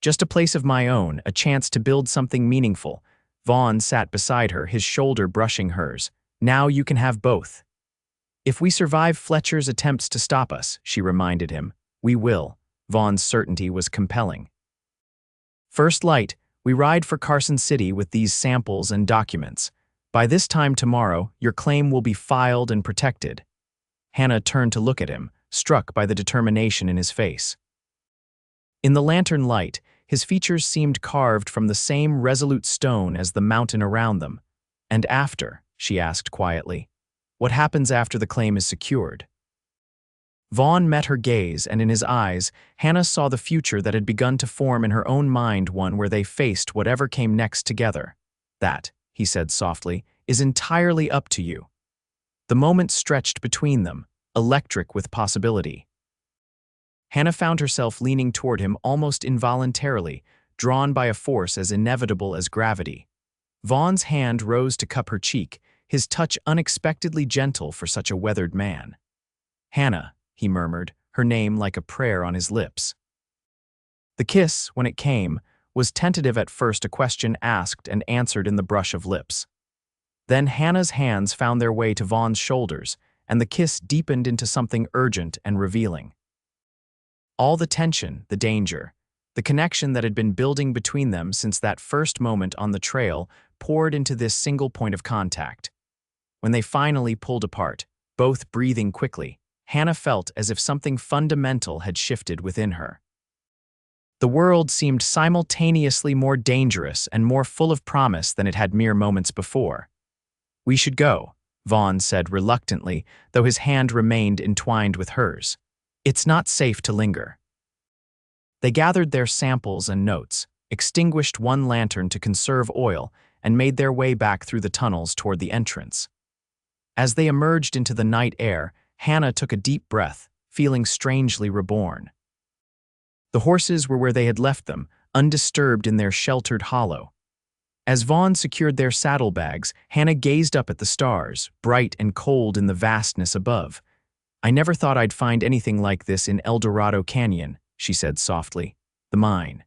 "Just a place of my own, a chance to build something meaningful." Vaughn sat beside her, his shoulder brushing hers. "Now you can have both." "If we survive Fletcher's attempts to stop us," she reminded him. "We will." Vaughn's certainty was compelling. "First light, we ride for Carson City with these samples and documents. By this time tomorrow, your claim will be filed and protected." Hannah turned to look at him, struck by the determination in his face. In the lantern light, his features seemed carved from the same resolute stone as the mountain around them. "And after?" she asked quietly. "What happens after the claim is secured?" Vaughn met her gaze, and in his eyes, Hannah saw the future that had begun to form in her own mind, one where they faced whatever came next together. "That," he said softly, "is entirely up to you." The moment stretched between them, electric with possibility. Hannah found herself leaning toward him almost involuntarily, drawn by a force as inevitable as gravity. Vaughn's hand rose to cup her cheek, his touch unexpectedly gentle for such a weathered man. "Hannah," he murmured, her name like a prayer on his lips. The kiss, when it came, was tentative at first, a question asked and answered in the brush of lips. Then Hannah's hands found their way to Vaughn's shoulders, and the kiss deepened into something urgent and revealing. All the tension, the danger, The connection that had been building between them since that first moment on the trail poured into this single point of contact. When they finally pulled apart, both breathing quickly, Hannah felt as if something fundamental had shifted within her. The world seemed simultaneously more dangerous and more full of promise than it had mere moments before. "We should go," Vaughn said reluctantly, though his hand remained entwined with hers. "It's not safe to linger." They gathered their samples and notes, extinguished one lantern to conserve oil, and made their way back through the tunnels toward the entrance. As they emerged into the night air, Hannah took a deep breath, feeling strangely reborn. The horses were where they had left them, undisturbed in their sheltered hollow. As Vaughn secured their saddlebags, Hannah gazed up at the stars, bright and cold in the vastness above. "I never thought I'd find anything like this in Eldorado Canyon," she said softly. "The mine."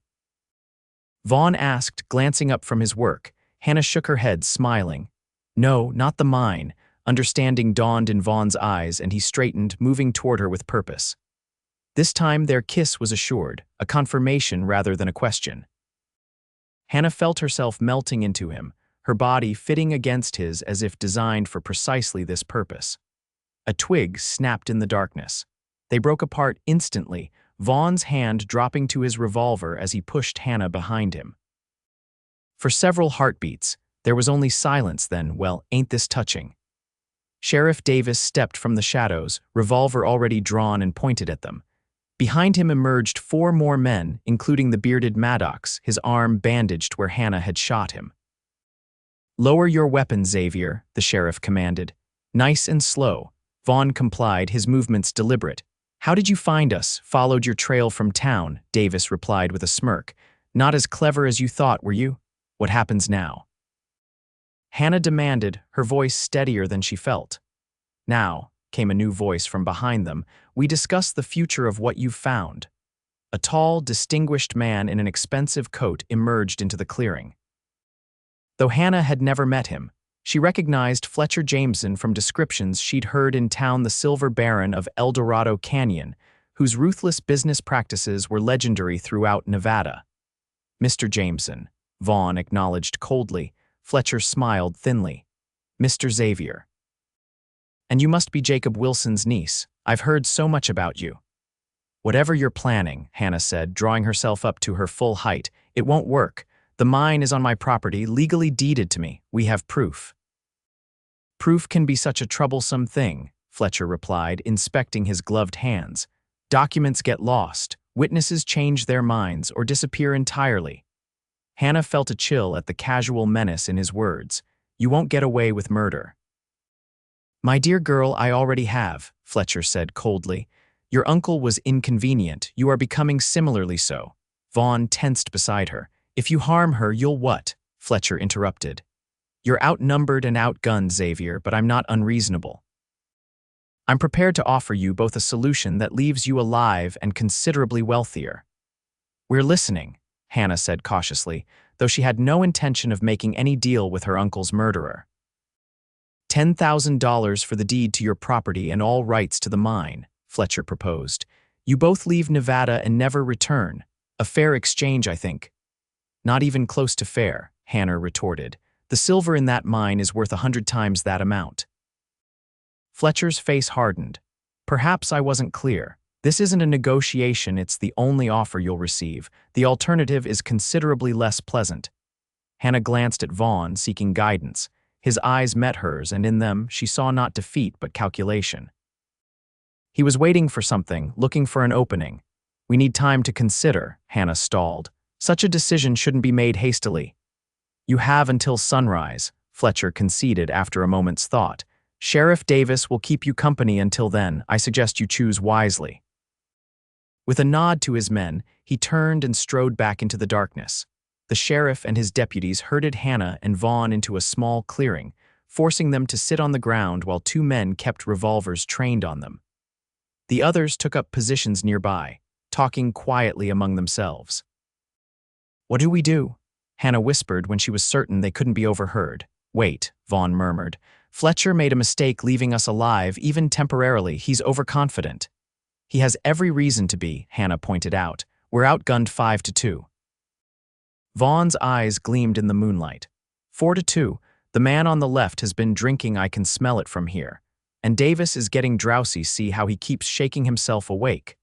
Vaughn asked, glancing up from his work. Hannah shook her head, smiling. "No, not the mine." Understanding dawned in Vaughn's eyes, and he straightened, moving toward her with purpose. This time their kiss was assured, a confirmation rather than a question. Hannah felt herself melting into him, her body fitting against his as if designed for precisely this purpose. A twig snapped in the darkness. They broke apart instantly, Vaughn's hand dropping to his revolver as he pushed Hannah behind him. For several heartbeats, there was only silence then. "Well, ain't this touching?" Sheriff Davis stepped from the shadows, revolver already drawn and pointed at them. Behind him emerged 4 more men, including the bearded Maddox, his arm bandaged where Hannah had shot him. "Lower your weapon, Xavier," the sheriff commanded. "Nice and slow." Vaughn complied, his movements deliberate. "How did you find us? Followed your trail from town," Davis replied with a smirk. "Not as clever as you thought, were you? What happens now?" Hannah demanded, her voice steadier than she felt. "Now," came a new voice from behind them, "we discuss the future of what you've found." A tall, distinguished man in an expensive coat emerged into the clearing. Though Hannah had never met him, she recognized Fletcher Jameson from descriptions she'd heard in town, the Silver Baron of Eldorado Canyon, whose ruthless business practices were legendary throughout Nevada. "Mr. Jameson," Vaughn acknowledged coldly. Fletcher smiled thinly. "Mr. Xavier. And you must be Jacob Wilson's niece. I've heard so much about you." "Whatever you're planning," Hannah said, drawing herself up to her full height, "it won't work. The mine is on my property, legally deeded to me. We have proof." "Proof can be such a troublesome thing," Fletcher replied, inspecting his gloved hands. "Documents get lost, witnesses change their minds, or disappear entirely." Hannah felt a chill at the casual menace in his words. "You won't get away with murder." "My dear girl, I already have," Fletcher said coldly. "Your uncle was inconvenient. You are becoming similarly so." Vaughn tensed beside her. "If you harm her, you'll what?" Fletcher interrupted. "You're outnumbered and outgunned, Xavier, but I'm not unreasonable. I'm prepared to offer you both a solution that leaves you alive and considerably wealthier." "We're listening," Hannah said cautiously, though she had no intention of making any deal with her uncle's murderer. $10,000 for the deed to your property and all rights to the mine," Fletcher proposed. "You both leave Nevada and never return. A fair exchange, I think." "Not even close to fair," Hannah retorted. "The silver in that mine is worth 100 times that amount." Fletcher's face hardened. "Perhaps I wasn't clear. This isn't a negotiation, it's the only offer you'll receive. The alternative is considerably less pleasant." Hannah glanced at Vaughn, seeking guidance. His eyes met hers, and in them she saw not defeat but calculation. He was waiting for something, looking for an opening. "We need time to consider," Hannah stalled. "Such a decision shouldn't be made hastily." "You have until sunrise," Fletcher conceded after a moment's thought. "Sheriff Davis will keep you company until then. I suggest you choose wisely." With a nod to his men, he turned and strode back into the darkness. The sheriff and his deputies herded Hannah and Vaughn into a small clearing, forcing them to sit on the ground while 2 men kept revolvers trained on them. The others took up positions nearby, talking quietly among themselves. "What do we do?" Hannah whispered when she was certain they couldn't be overheard. "Wait," Vaughn murmured. "Fletcher made a mistake leaving us alive, even temporarily. He's overconfident." "He has every reason to be," Hannah pointed out. We're outgunned 5-2. Vaughn's eyes gleamed in the moonlight. 4-2. The man on the left has been drinking, I can smell it from here. And Davis is getting drowsy, see how he keeps shaking himself awake.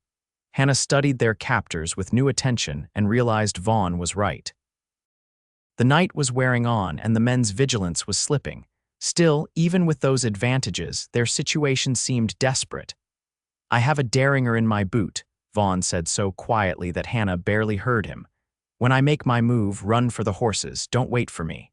Hannah studied their captors with new attention and realized Vaughn was right. The night was wearing on and the men's vigilance was slipping. Still, even with those advantages, their situation seemed desperate. I have a derringer in my boot, Vaughn said so quietly that Hannah barely heard him. When I make my move, run for the horses, don't wait for me.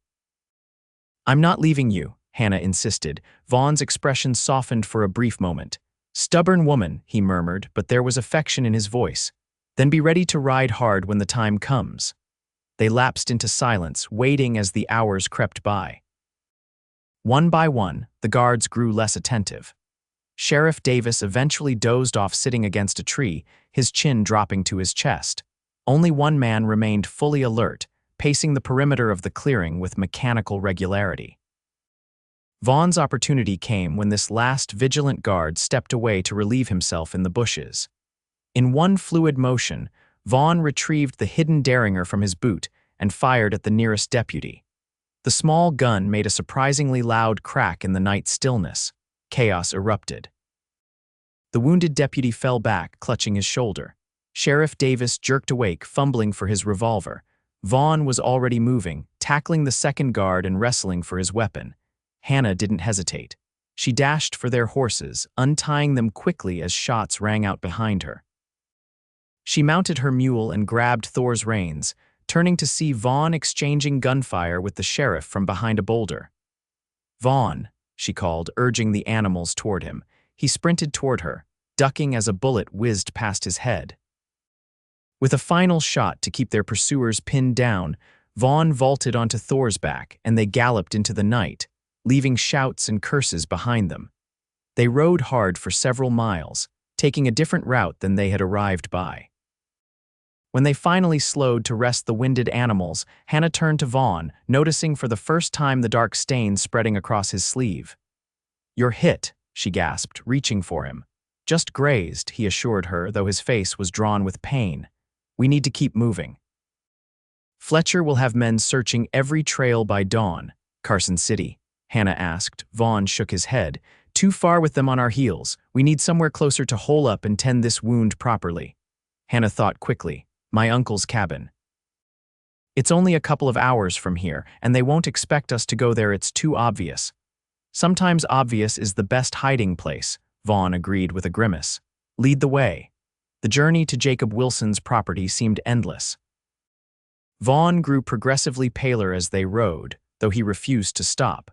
I'm not leaving you, Hannah insisted. Vaughn's expression softened for a brief moment. Stubborn woman, he murmured, but there was affection in his voice. Then be ready to ride hard when the time comes. They lapsed into silence, waiting as the hours crept by. One by one, the guards grew less attentive. Sheriff Davis eventually dozed off sitting against a tree, his chin dropping to his chest. Only one man remained fully alert, pacing the perimeter of the clearing with mechanical regularity. Vaughn's opportunity came when this last vigilant guard stepped away to relieve himself in the bushes. In one fluid motion, Vaughn retrieved the hidden derringer from his boot and fired at the nearest deputy. The small gun made a surprisingly loud crack in the night stillness. Chaos erupted. The wounded deputy fell back, clutching his shoulder. Sheriff Davis jerked awake, fumbling for his revolver. Vaughn was already moving, tackling the second guard and wrestling for his weapon. Hannah didn't hesitate. She dashed for their horses, untying them quickly as shots rang out behind her. She mounted her mule and grabbed Thor's reins, turning to see Vaughn exchanging gunfire with the sheriff from behind a boulder. Vaughn, she called, urging the animals toward him. He sprinted toward her, ducking as a bullet whizzed past his head. With a final shot to keep their pursuers pinned down, Vaughn vaulted onto Thor's back and they galloped into the night, leaving shouts and curses behind them. They rode hard for several miles, taking a different route than they had arrived by. When they finally slowed to rest the winded animals, Hannah turned to Vaughn, noticing for the first time the dark stain spreading across his sleeve. "You're hit," she gasped, reaching for him. "Just grazed," he assured her, though his face was drawn with pain. "We need to keep moving. Fletcher will have men searching every trail by dawn." "Carson City?" Hannah asked. Vaughn shook his head. "Too far with them on our heels. We need somewhere closer to hole up and tend this wound properly." Hannah thought quickly. "My uncle's cabin." "It's only a couple of hours from here, and they won't expect us to go there. It's too obvious." "Sometimes obvious is the best hiding place," Vaughn agreed with a grimace. "Lead the way." The journey to Jacob Wilson's property seemed endless. Vaughn grew progressively paler as they rode, though he refused to stop.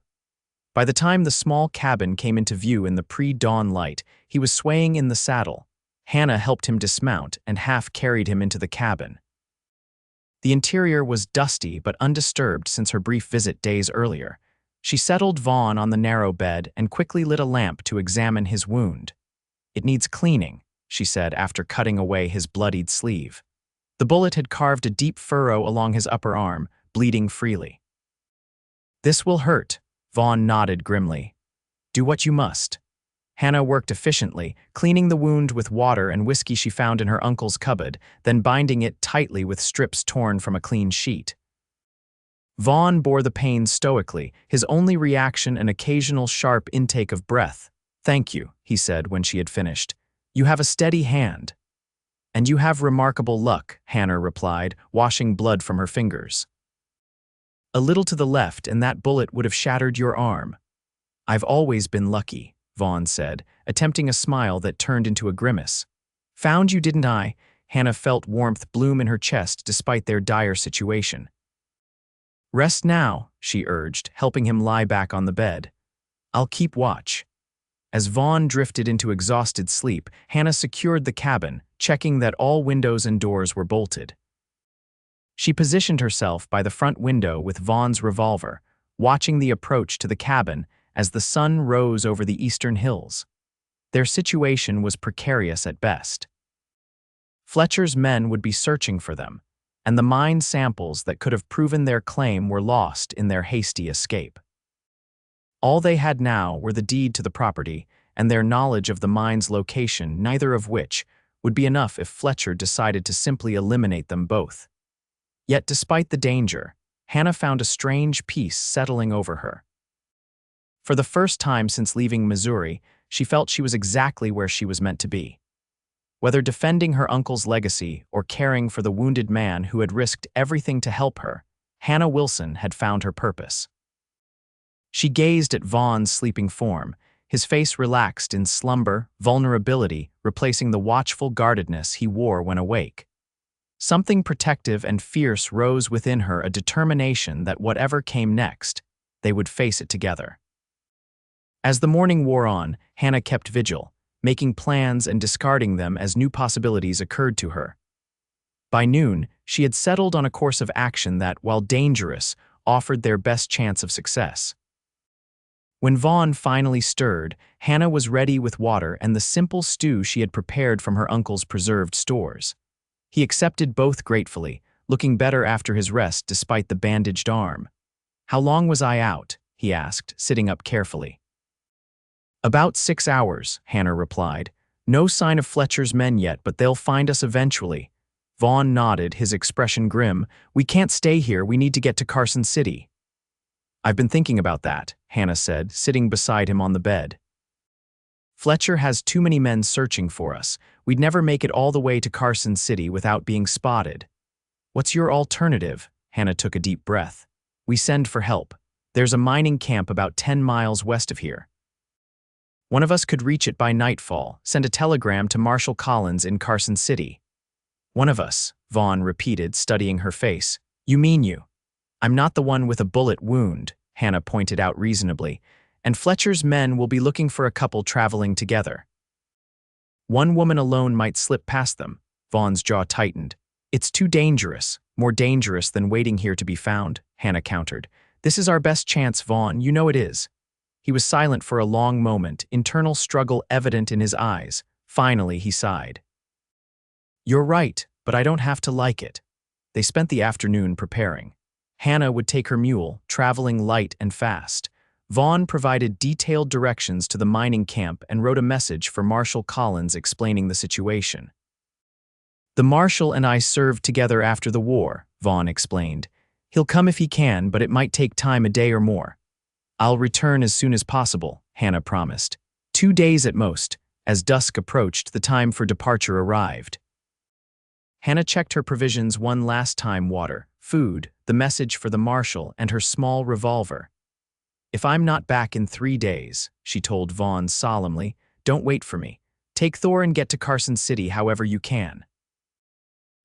By the time the small cabin came into view in the pre-dawn light, he was swaying in the saddle. Hannah helped him dismount and half carried him into the cabin. The interior was dusty but undisturbed since her brief visit days earlier. She settled Vaughn on the narrow bed and quickly lit a lamp to examine his wound. "It needs cleaning," she said after cutting away his bloodied sleeve. The bullet had carved a deep furrow along his upper arm, bleeding freely. "This will hurt," Vaughn nodded grimly. "Do what you must." Hannah worked efficiently, cleaning the wound with water and whiskey she found in her uncle's cupboard, then binding it tightly with strips torn from a clean sheet. Vaughn bore the pain stoically, his only reaction an occasional sharp intake of breath. "Thank you," he said when she had finished. "You have a steady hand." "And you have remarkable luck," Hannah replied, washing blood from her fingers. "A little to the left and that bullet would have shattered your arm." "I've always been lucky," Vaughn said, attempting a smile that turned into a grimace. "Found you, didn't I?" Hannah felt warmth bloom in her chest despite their dire situation. "Rest now," she urged, helping him lie back on the bed. "I'll keep watch." As Vaughn drifted into exhausted sleep, Hannah secured the cabin, checking that all windows and doors were bolted. She positioned herself by the front window with Vaughn's revolver, watching the approach to the cabin as the sun rose over the eastern hills. Their situation was precarious at best. Fletcher's men would be searching for them, and the mine samples that could have proven their claim were lost in their hasty escape. All they had now were the deed to the property and their knowledge of the mine's location, neither of which would be enough if Fletcher decided to simply eliminate them both. Yet despite the danger, Hannah found a strange peace settling over her. For the first time since leaving Missouri, she felt she was exactly where she was meant to be. Whether defending her uncle's legacy or caring for the wounded man who had risked everything to help her, Hannah Wilson had found her purpose. She gazed at Vaughn's sleeping form, his face relaxed in slumber, vulnerability replacing the watchful guardedness he wore when awake. Something protective and fierce rose within her, a determination that whatever came next, they would face it together. As the morning wore on, Hannah kept vigil, making plans and discarding them as new possibilities occurred to her. By noon, she had settled on a course of action that, while dangerous, offered their best chance of success. When Vaughn finally stirred, Hannah was ready with water and the simple stew she had prepared from her uncle's preserved stores. He accepted both gratefully, looking better after his rest despite the bandaged arm. "How long was I out?" he asked, sitting up carefully. "About 6 hours," Hannah replied. "No sign of Fletcher's men yet, but they'll find us eventually." Vaughn nodded, his expression grim. "We can't stay here, we need to get to Carson City." "I've been thinking about that," Hannah said, sitting beside him on the bed. "Fletcher has too many men searching for us. We'd never make it all the way to Carson City without being spotted." "What's your alternative?" Hannah took a deep breath. "We send for help. There's a mining camp about 10 miles west of here. One of us could reach it by nightfall, send a telegram to Marshal Collins in Carson City." "One of us," Vaughn repeated, studying her face. "You mean you?" "I'm not the one with a bullet wound," Hannah pointed out reasonably, "and Fletcher's men will be looking for a couple traveling together. One woman alone might slip past them." Vaughn's jaw tightened. "It's too dangerous, more dangerous than waiting here to be found," Hannah countered. "This is our best chance, Vaughn, you know it is." He was silent for a long moment, internal struggle evident in his eyes. Finally, he sighed. "You're right, but I don't have to like it." They spent the afternoon preparing. Hannah would take her mule, traveling light and fast. Vaughn provided detailed directions to the mining camp and wrote a message for Marshal Collins explaining the situation. "The Marshal and I served together after the war," Vaughn explained. "He'll come if he can, but it might take time, a day or more." "I'll return as soon as possible," Hannah promised. 2 days at most. As dusk approached, the time for departure arrived. Hannah checked her provisions one last time: water, food, the message for the Marshal, and her small revolver. "If I'm not back in 3 days," she told Vaughn solemnly, "don't wait for me. Take Thor and get to Carson City however you can."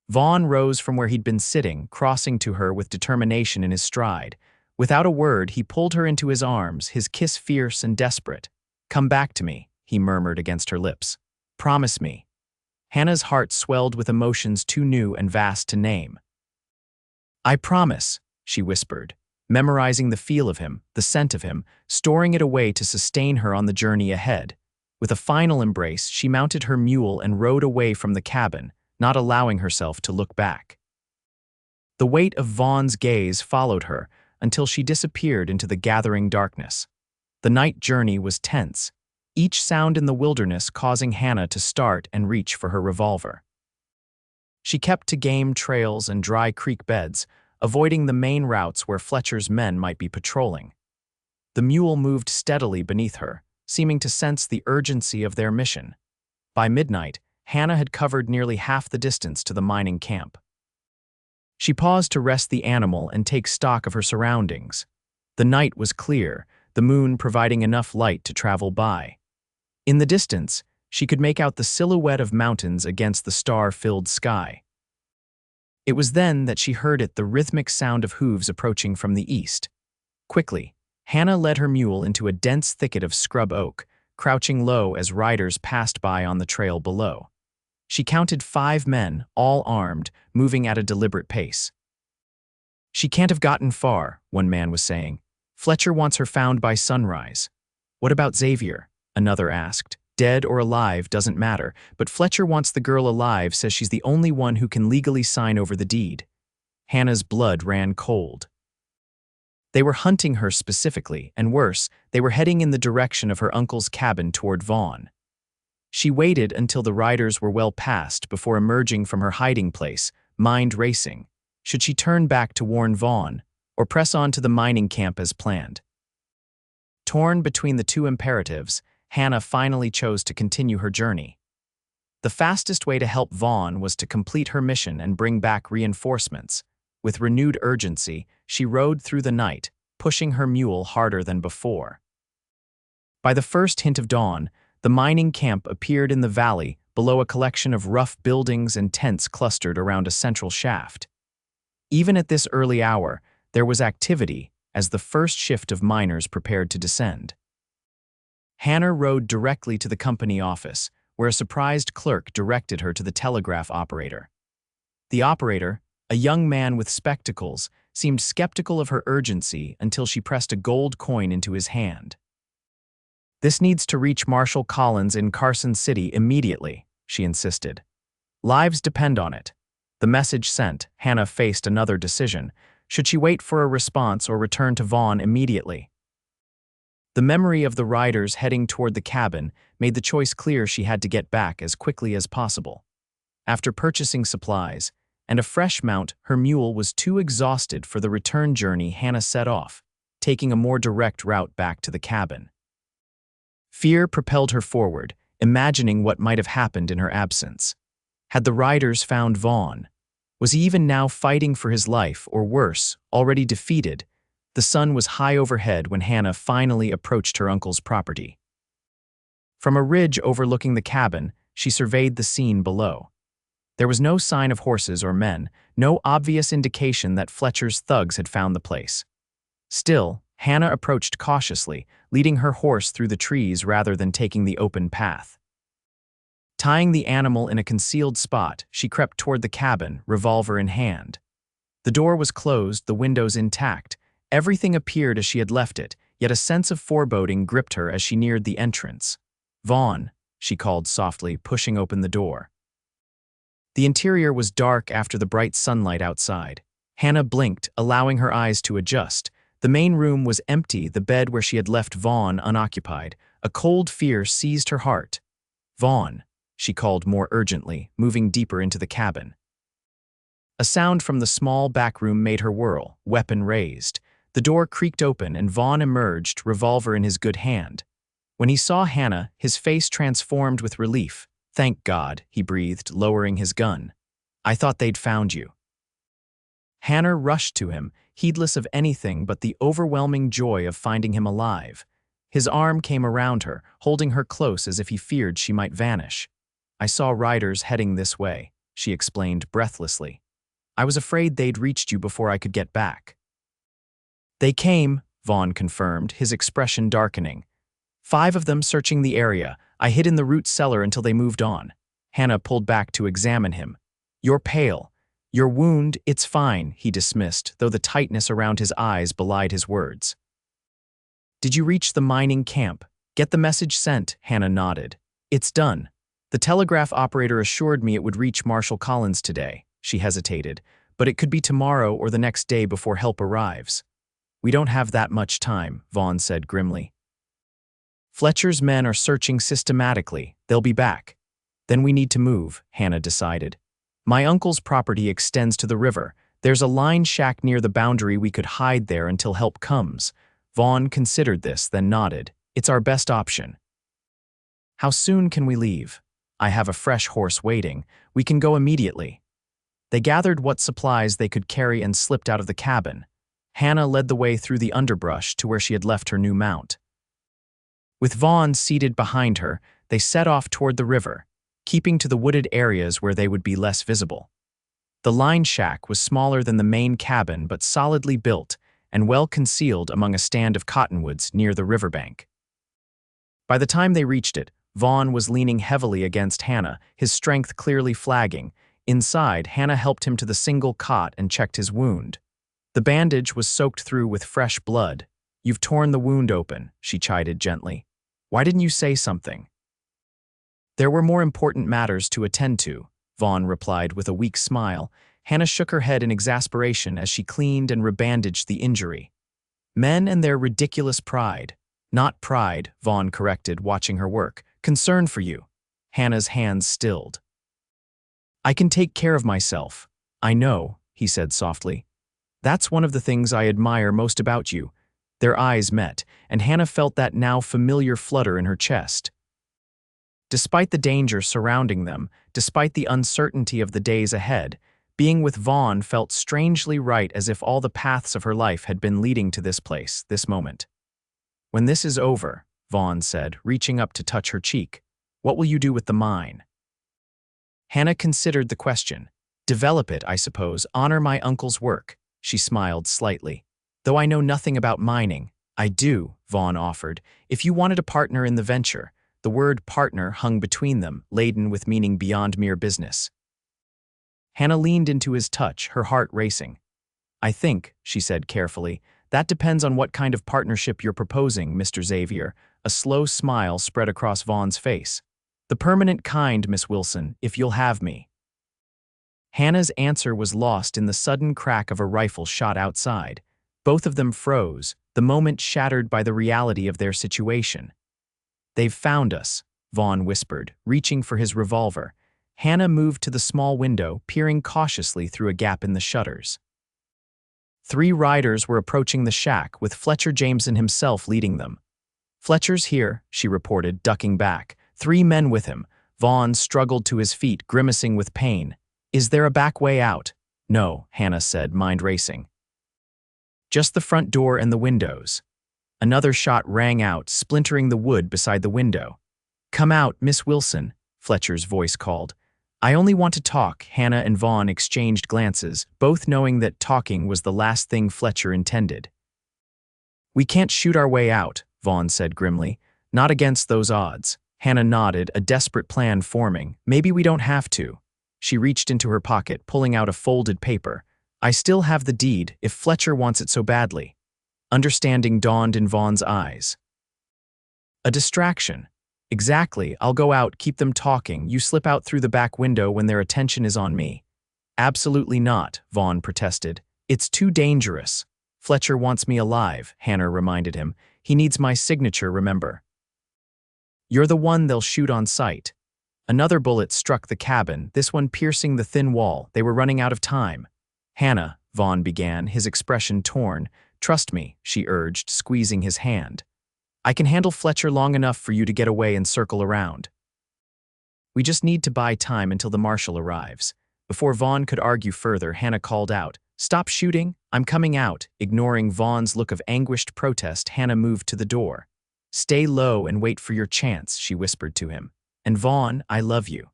Vaughn rose from where he'd been sitting, crossing to her with determination in his stride. Without a word, he pulled her into his arms, his kiss fierce and desperate. "Come back to me," he murmured against her lips. "Promise me." Hannah's heart swelled with emotions too new and vast to name. "I promise," she whispered, memorizing the feel of him, the scent of him, storing it away to sustain her on the journey ahead. With a final embrace, she mounted her mule and rode away from the cabin, not allowing herself to look back. The weight of Vaughn's gaze followed her until she disappeared into the gathering darkness. The night journey was tense, each sound in the wilderness causing Hannah to start and reach for her revolver. She kept to game trails and dry creek beds, avoiding the main routes where Fletcher's men might be patrolling. The mule moved steadily beneath her, seeming to sense the urgency of their mission. By midnight, Hannah had covered nearly half the distance to the mining camp. She paused to rest the animal and take stock of her surroundings. The night was clear, the moon providing enough light to travel by. In the distance, she could make out the silhouette of mountains against the star-filled sky. It was then that she heard the rhythmic sound of hooves approaching from the east. Quickly, Hannah led her mule into a dense thicket of scrub oak, crouching low as riders passed by on the trail below. She counted 5 men, all armed, moving at a deliberate pace. "She can't have gotten far," one man was saying. "Fletcher wants her found by sunrise." "What about Xavier?" another asked. "Dead or alive doesn't matter, but Fletcher wants the girl alive, says she's the only one who can legally sign over the deed." Hannah's blood ran cold. They were hunting her specifically, and worse, they were heading in the direction of her uncle's cabin toward Vaughn. She waited until the riders were well past before emerging from her hiding place, mind racing. Should she turn back to warn Vaughn, or press on to the mining camp as planned? Torn between the two imperatives, Hannah finally chose to continue her journey. The fastest way to help Vaughn was to complete her mission and bring back reinforcements. With renewed urgency, she rode through the night, pushing her mule harder than before. By the first hint of dawn, the mining camp appeared in the valley below a collection of rough buildings and tents clustered around a central shaft. Even at this early hour, there was activity as the first shift of miners prepared to descend. Hannah rode directly to the company office, where a surprised clerk directed her to the telegraph operator. The operator, a young man with spectacles, seemed skeptical of her urgency until she pressed a gold coin into his hand. "This needs to reach Marshal Collins in Carson City immediately," she insisted. "Lives depend on it." The message sent, Hannah faced another decision. Should she wait for a response or return to Vaughn immediately? The memory of the riders heading toward the cabin made the choice clear. She had to get back as quickly as possible. After purchasing supplies and a fresh mount, her mule was too exhausted for the return journey. Hannah set off, taking a more direct route back to the cabin. Fear propelled her forward, imagining what might have happened in her absence. Had the riders found Vaughn? Was he even now fighting for his life, or worse, already defeated? The sun was high overhead when Hannah finally approached her uncle's property. From a ridge overlooking the cabin, she surveyed the scene below. There was no sign of horses or men, no obvious indication that Fletcher's thugs had found the place. Still, Hannah approached cautiously, leading her horse through the trees rather than taking the open path. Tying the animal in a concealed spot, she crept toward the cabin, revolver in hand. The door was closed, the windows intact. Everything appeared as she had left it, yet a sense of foreboding gripped her as she neared the entrance. "Vaughn," she called softly, pushing open the door. The interior was dark after the bright sunlight outside. Hannah blinked, allowing her eyes to adjust. The main room was empty, the bed where she had left Vaughn unoccupied. A cold fear seized her heart. "Vaughn," she called more urgently, moving deeper into the cabin. A sound from the small back room made her whirl, weapon raised. The door creaked open and Vaughn emerged, revolver in his good hand. When he saw Hannah, his face transformed with relief. "Thank God," he breathed, lowering his gun. "I thought they'd found you." Hannah rushed to him, heedless of anything but the overwhelming joy of finding him alive. His arm came around her, holding her close as if he feared she might vanish. "I saw riders heading this way," she explained breathlessly. "I was afraid they'd reached you before I could get back." "They came," Vaughn confirmed, his expression darkening. "5 of them searching the area. I hid in the root cellar until they moved on." Hannah pulled back to examine him. "You're pale. Your wound, it's fine," he dismissed, though the tightness around his eyes belied his words. "Did you reach the mining camp? Get the message sent?" Hannah nodded. "It's done. The telegraph operator assured me it would reach Marshal Collins today." She hesitated, "but it could be tomorrow or the next day before help arrives." "We don't have that much time," Vaughn said grimly. "Fletcher's men are searching systematically. They'll be back." "Then we need to move," Hannah decided. "My uncle's property extends to the river. There's a line shack near the boundary. We could hide there until help comes." Vaughn considered this, then nodded. "It's our best option." "How soon can we leave?" "I have a fresh horse waiting. We can go immediately." They gathered what supplies they could carry and slipped out of the cabin. Hannah led the way through the underbrush to where she had left her new mount. With Vaughn seated behind her, they set off toward the river, keeping to the wooded areas where they would be less visible. The line shack was smaller than the main cabin but solidly built and well concealed among a stand of cottonwoods near the riverbank. By the time they reached it, Vaughn was leaning heavily against Hannah, his strength clearly flagging. Inside, Hannah helped him to the single cot and checked his wound. The bandage was soaked through with fresh blood. "You've torn the wound open," she chided gently. "Why didn't you say something?" "There were more important matters to attend to," Vaughn replied with a weak smile. Hannah shook her head in exasperation as she cleaned and rebandaged the injury. "Men and their ridiculous pride." "Not pride," Vaughn corrected, watching her work. "Concern for you." Hannah's hands stilled. I can take care of myself. I know, he said softly. That's one of the things I admire most about you. Their eyes met, and Hannah felt that now familiar flutter in her chest. Despite the danger surrounding them, despite the uncertainty of the days ahead, being with Vaughn felt strangely right, as if all the paths of her life had been leading to this place, this moment. When this is over, Vaughn said, reaching up to touch her cheek, what will you do with the mine? Hannah considered the question. Develop it, I suppose, honor my uncle's work. She smiled slightly. Though I know nothing about mining, I do, Vaughn offered, if you wanted a partner in the venture. The word partner hung between them, laden with meaning beyond mere business. Hannah leaned into his touch, her heart racing. I think, she said carefully, that depends on what kind of partnership you're proposing, Mr. Xavier. A slow smile spread across Vaughn's face. The permanent kind, Miss Wilson, if you'll have me. Hannah's answer was lost in the sudden crack of a rifle shot outside. Both of them froze, the moment shattered by the reality of their situation. They've found us, Vaughn whispered, reaching for his revolver. Hannah moved to the small window, peering cautiously through a gap in the shutters. 3 riders were approaching the shack, with Fletcher Jameson himself leading them. Fletcher's here, she reported, ducking back. 3 men with him. Vaughn struggled to his feet, grimacing with pain. Is there a back way out? No, Hannah said, mind racing. Just the front door and the windows. Another shot rang out, splintering the wood beside the window. Come out, Miss Wilson, Fletcher's voice called. I only want to talk. Hannah and Vaughn exchanged glances, both knowing that talking was the last thing Fletcher intended. We can't shoot our way out, Vaughn said grimly. Not against those odds. Hannah nodded, a desperate plan forming. Maybe we don't have to. She reached into her pocket, pulling out a folded paper. I still have the deed, if Fletcher wants it so badly. Understanding dawned in Vaughn's eyes. A distraction. Exactly, I'll go out, keep them talking. You slip out through the back window when their attention is on me. Absolutely not, Vaughn protested. It's too dangerous. Fletcher wants me alive, Hannah reminded him. He needs my signature, remember. You're the one they'll shoot on sight. Another bullet struck the cabin, this one piercing the thin wall. They were running out of time. Hannah, Vaughn began, his expression torn. Trust me, she urged, squeezing his hand. I can handle Fletcher long enough for you to get away and circle around. We just need to buy time until the marshal arrives. Before Vaughn could argue further, Hannah called out, Stop shooting, I'm coming out. Ignoring Vaughn's look of anguished protest, Hannah moved to the door. Stay low and wait for your chance, she whispered to him. And Vaughn, I love you.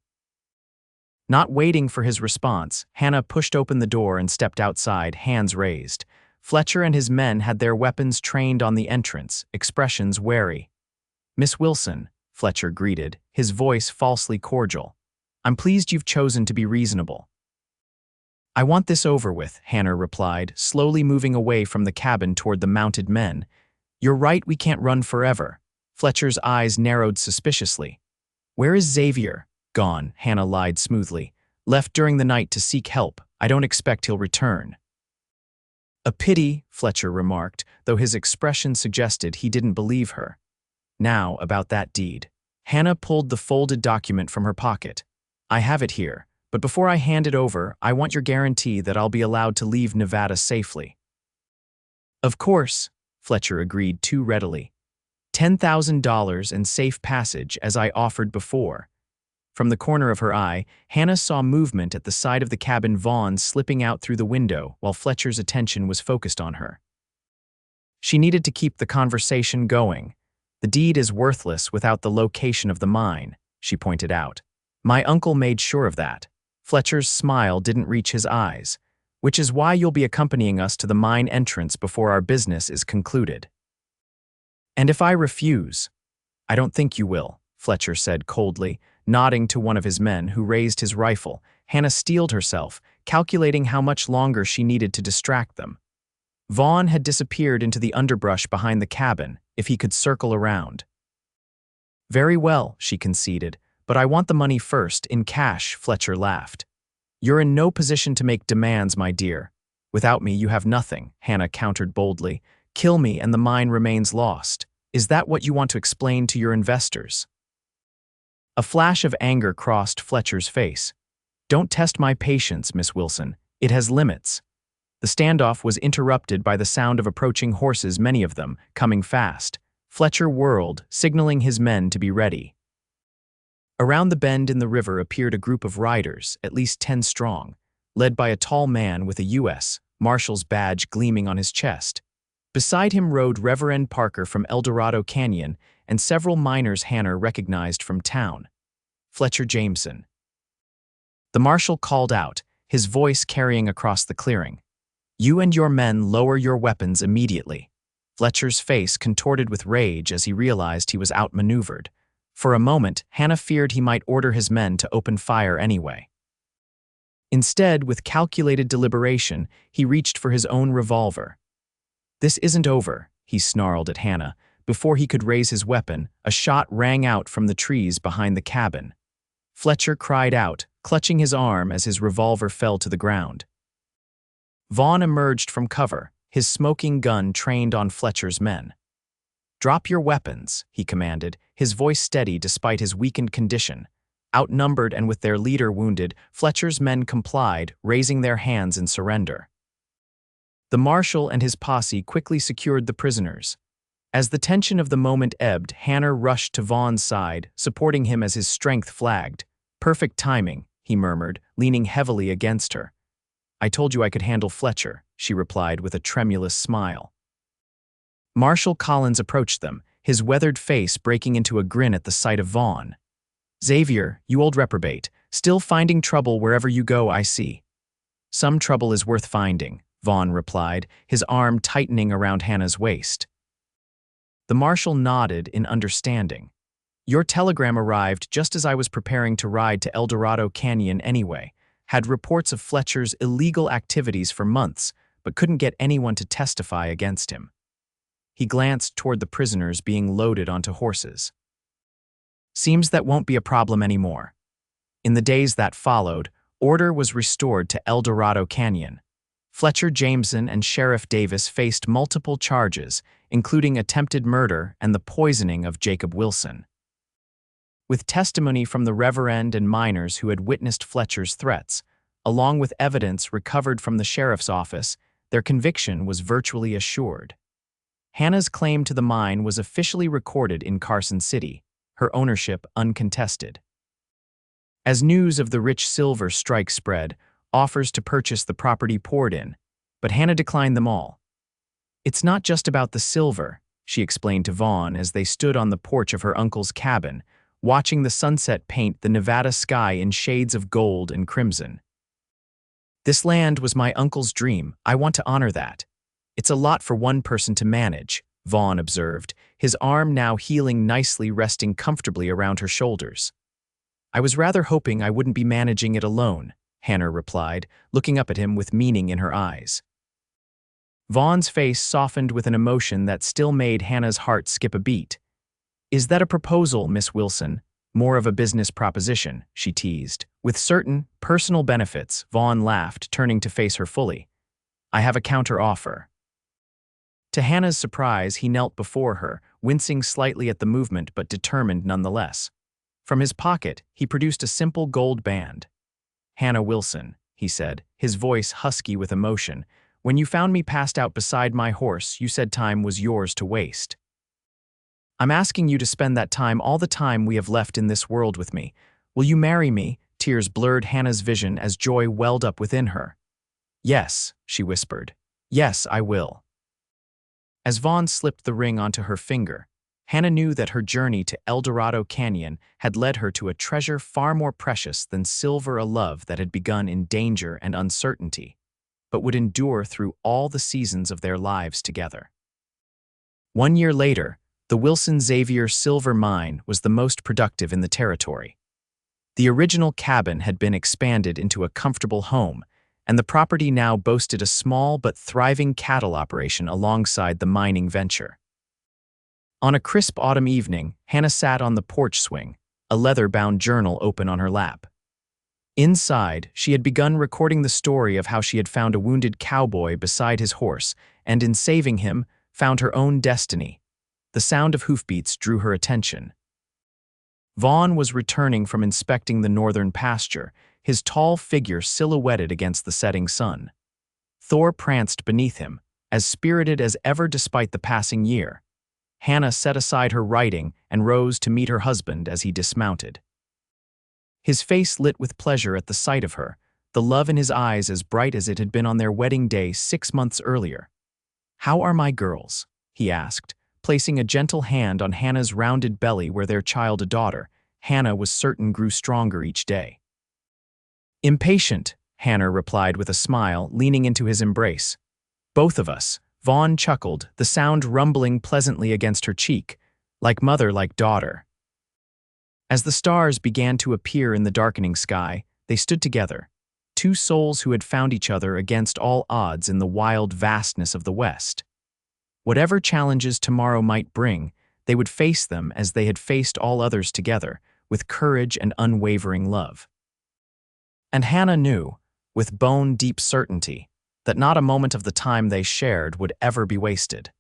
Not waiting for his response, Hannah pushed open the door and stepped outside, hands raised. Fletcher and his men had their weapons trained on the entrance, expressions wary. Miss Wilson, Fletcher greeted, his voice falsely cordial. I'm pleased you've chosen to be reasonable. I want this over with, Hannah replied, slowly moving away from the cabin toward the mounted men. You're right, we can't run forever. Fletcher's eyes narrowed suspiciously. Where is Xavier? Gone, Hannah lied smoothly. Left during the night to seek help. I don't expect he'll return. A pity, Fletcher remarked, though his expression suggested he didn't believe her. Now, about that deed. Hannah pulled the folded document from her pocket. I have it here, but before I hand it over, I want your guarantee that I'll be allowed to leave Nevada safely. Of course, Fletcher agreed too readily. $10,000 and safe passage, as I offered before. From the corner of her eye, Hannah saw movement at the side of the cabin, Vaughn slipping out through the window while Fletcher's attention was focused on her. She needed to keep the conversation going. The deed is worthless without the location of the mine, she pointed out. My uncle made sure of that. Fletcher's smile didn't reach his eyes, which is why you'll be accompanying us to the mine entrance before our business is concluded. And if I refuse? I don't think you will, Fletcher said coldly, nodding to one of his men who raised his rifle. Hannah steeled herself, calculating how much longer she needed to distract them. Vaughn had disappeared into the underbrush behind the cabin, if he could circle around. Very well, she conceded, but I want the money first, in cash, Fletcher laughed. You're in no position to make demands, my dear. Without me, you have nothing, Hannah countered boldly. Kill me and the mine remains lost. Is that what you want to explain to your investors? A flash of anger crossed Fletcher's face. "Don't test my patience, Miss Wilson. It has limits." The standoff was interrupted by the sound of approaching horses, many of them, coming fast. Fletcher whirled, signaling his men to be ready. Around the bend in the river appeared a group of riders, at least 10 strong, led by a tall man with a U.S. Marshal's badge gleaming on his chest. Beside him rode Reverend Parker from Eldorado Canyon and several miners Hanner recognized from town. Fletcher Jameson. The marshal called out, his voice carrying across the clearing. "You and your men lower your weapons immediately." Fletcher's face contorted with rage as he realized he was outmaneuvered. For a moment, Hanna feared he might order his men to open fire anyway. Instead, with calculated deliberation, he reached for his own revolver. "This isn't over," he snarled at Hanna. Before he could raise his weapon, a shot rang out from the trees behind the cabin. Fletcher cried out, clutching his arm as his revolver fell to the ground. Vaughn emerged from cover, his smoking gun trained on Fletcher's men. "Drop your weapons," he commanded, his voice steady despite his weakened condition. Outnumbered and with their leader wounded, Fletcher's men complied, raising their hands in surrender. The marshal and his posse quickly secured the prisoners. As the tension of the moment ebbed, Hanner rushed to Vaughn's side, supporting him as his strength flagged. "Perfect timing," he murmured, leaning heavily against her. "I told you I could handle Fletcher," she replied with a tremulous smile. Marshal Collins approached them, his weathered face breaking into a grin at the sight of Vaughn. "Xavier, you old reprobate, still finding trouble wherever you go, I see." "Some trouble is worth finding," Vaughn replied, his arm tightening around Hanna's waist. The marshal nodded in understanding. "Your telegram arrived just as I was preparing to ride to Eldorado Canyon anyway. Had reports of Fletcher's illegal activities for months, but couldn't get anyone to testify against him." He glanced toward the prisoners being loaded onto horses. "Seems that won't be a problem anymore." In the days that followed, order was restored to Eldorado Canyon. Fletcher Jameson and Sheriff Davis faced multiple charges, including attempted murder and the poisoning of Jacob Wilson. With testimony from the reverend and miners who had witnessed Fletcher's threats, along with evidence recovered from the sheriff's office, their conviction was virtually assured. Hanna's claim to the mine was officially recorded in Carson City, her ownership uncontested. As news of the rich silver strike spread, offers to purchase the property poured in, but Hanna declined them all. "It's not just about the silver," she explained to Vaughn as they stood on the porch of her uncle's cabin, watching the sunset paint the Nevada sky in shades of gold and crimson. "This land was my uncle's dream. I want to honor that. It's a lot for one person to manage," Vaughn observed, his arm now healing nicely, resting comfortably around her shoulders. "I was rather hoping I wouldn't be managing it alone," Hanna replied, looking up at him with meaning in her eyes. Vaughn's face softened with an emotion that still made Hanna's heart skip a beat. "Is that a proposal, Miss Wilson? More of a business proposition," she teased. "With certain personal benefits," Vaughn laughed, turning to face her fully. "I have a counter-offer." To Hanna's surprise, he knelt before her, wincing slightly at the movement but determined nonetheless. From his pocket, he produced a simple gold band. "Hanna Wilson," he said, his voice husky with emotion, "when you found me passed out beside my horse, you said time was yours to waste. I'm asking you to spend that time, all the time we have left in this world, with me. Will you marry me?" Tears blurred Hanna's vision as joy welled up within her. "Yes," she whispered. "Yes, I will." As Vaughn slipped the ring onto her finger, Hanna knew that her journey to Eldorado Canyon had led her to a treasure far more precious than silver, a love that had begun in danger and uncertainty, but would endure through all the seasons of their lives together. 1 year later, the Vaughn Xavier silver mine was the most productive in the territory. The original cabin had been expanded into a comfortable home, and the property now boasted a small but thriving cattle operation alongside the mining venture. On a crisp autumn evening, Hanna sat on the porch swing, a leather-bound journal open on her lap. Inside, she had begun recording the story of how she had found a wounded cowboy beside his horse, and in saving him, found her own destiny. The sound of hoofbeats drew her attention. Vaughn was returning from inspecting the northern pasture, his tall figure silhouetted against the setting sun. Thor pranced beneath him, as spirited as ever despite the passing year. Hannah set aside her writing and rose to meet her husband as he dismounted. His face lit with pleasure at the sight of her, the love in his eyes as bright as it had been on their wedding day 6 months earlier. "How are my girls?" he asked, placing a gentle hand on Hannah's rounded belly where their child, a daughter, Hannah was certain grew stronger each day. "Impatient," Hannah replied with a smile, leaning into his embrace. "Both of us," Vaughn chuckled, the sound rumbling pleasantly against her cheek, like mother, like daughter. As the stars began to appear in the darkening sky, they stood together, two souls who had found each other against all odds in the wild vastness of the West. Whatever challenges tomorrow might bring, they would face them as they had faced all others together, with courage and unwavering love. And Hannah knew, with bone-deep certainty, that not a moment of the time they shared would ever be wasted.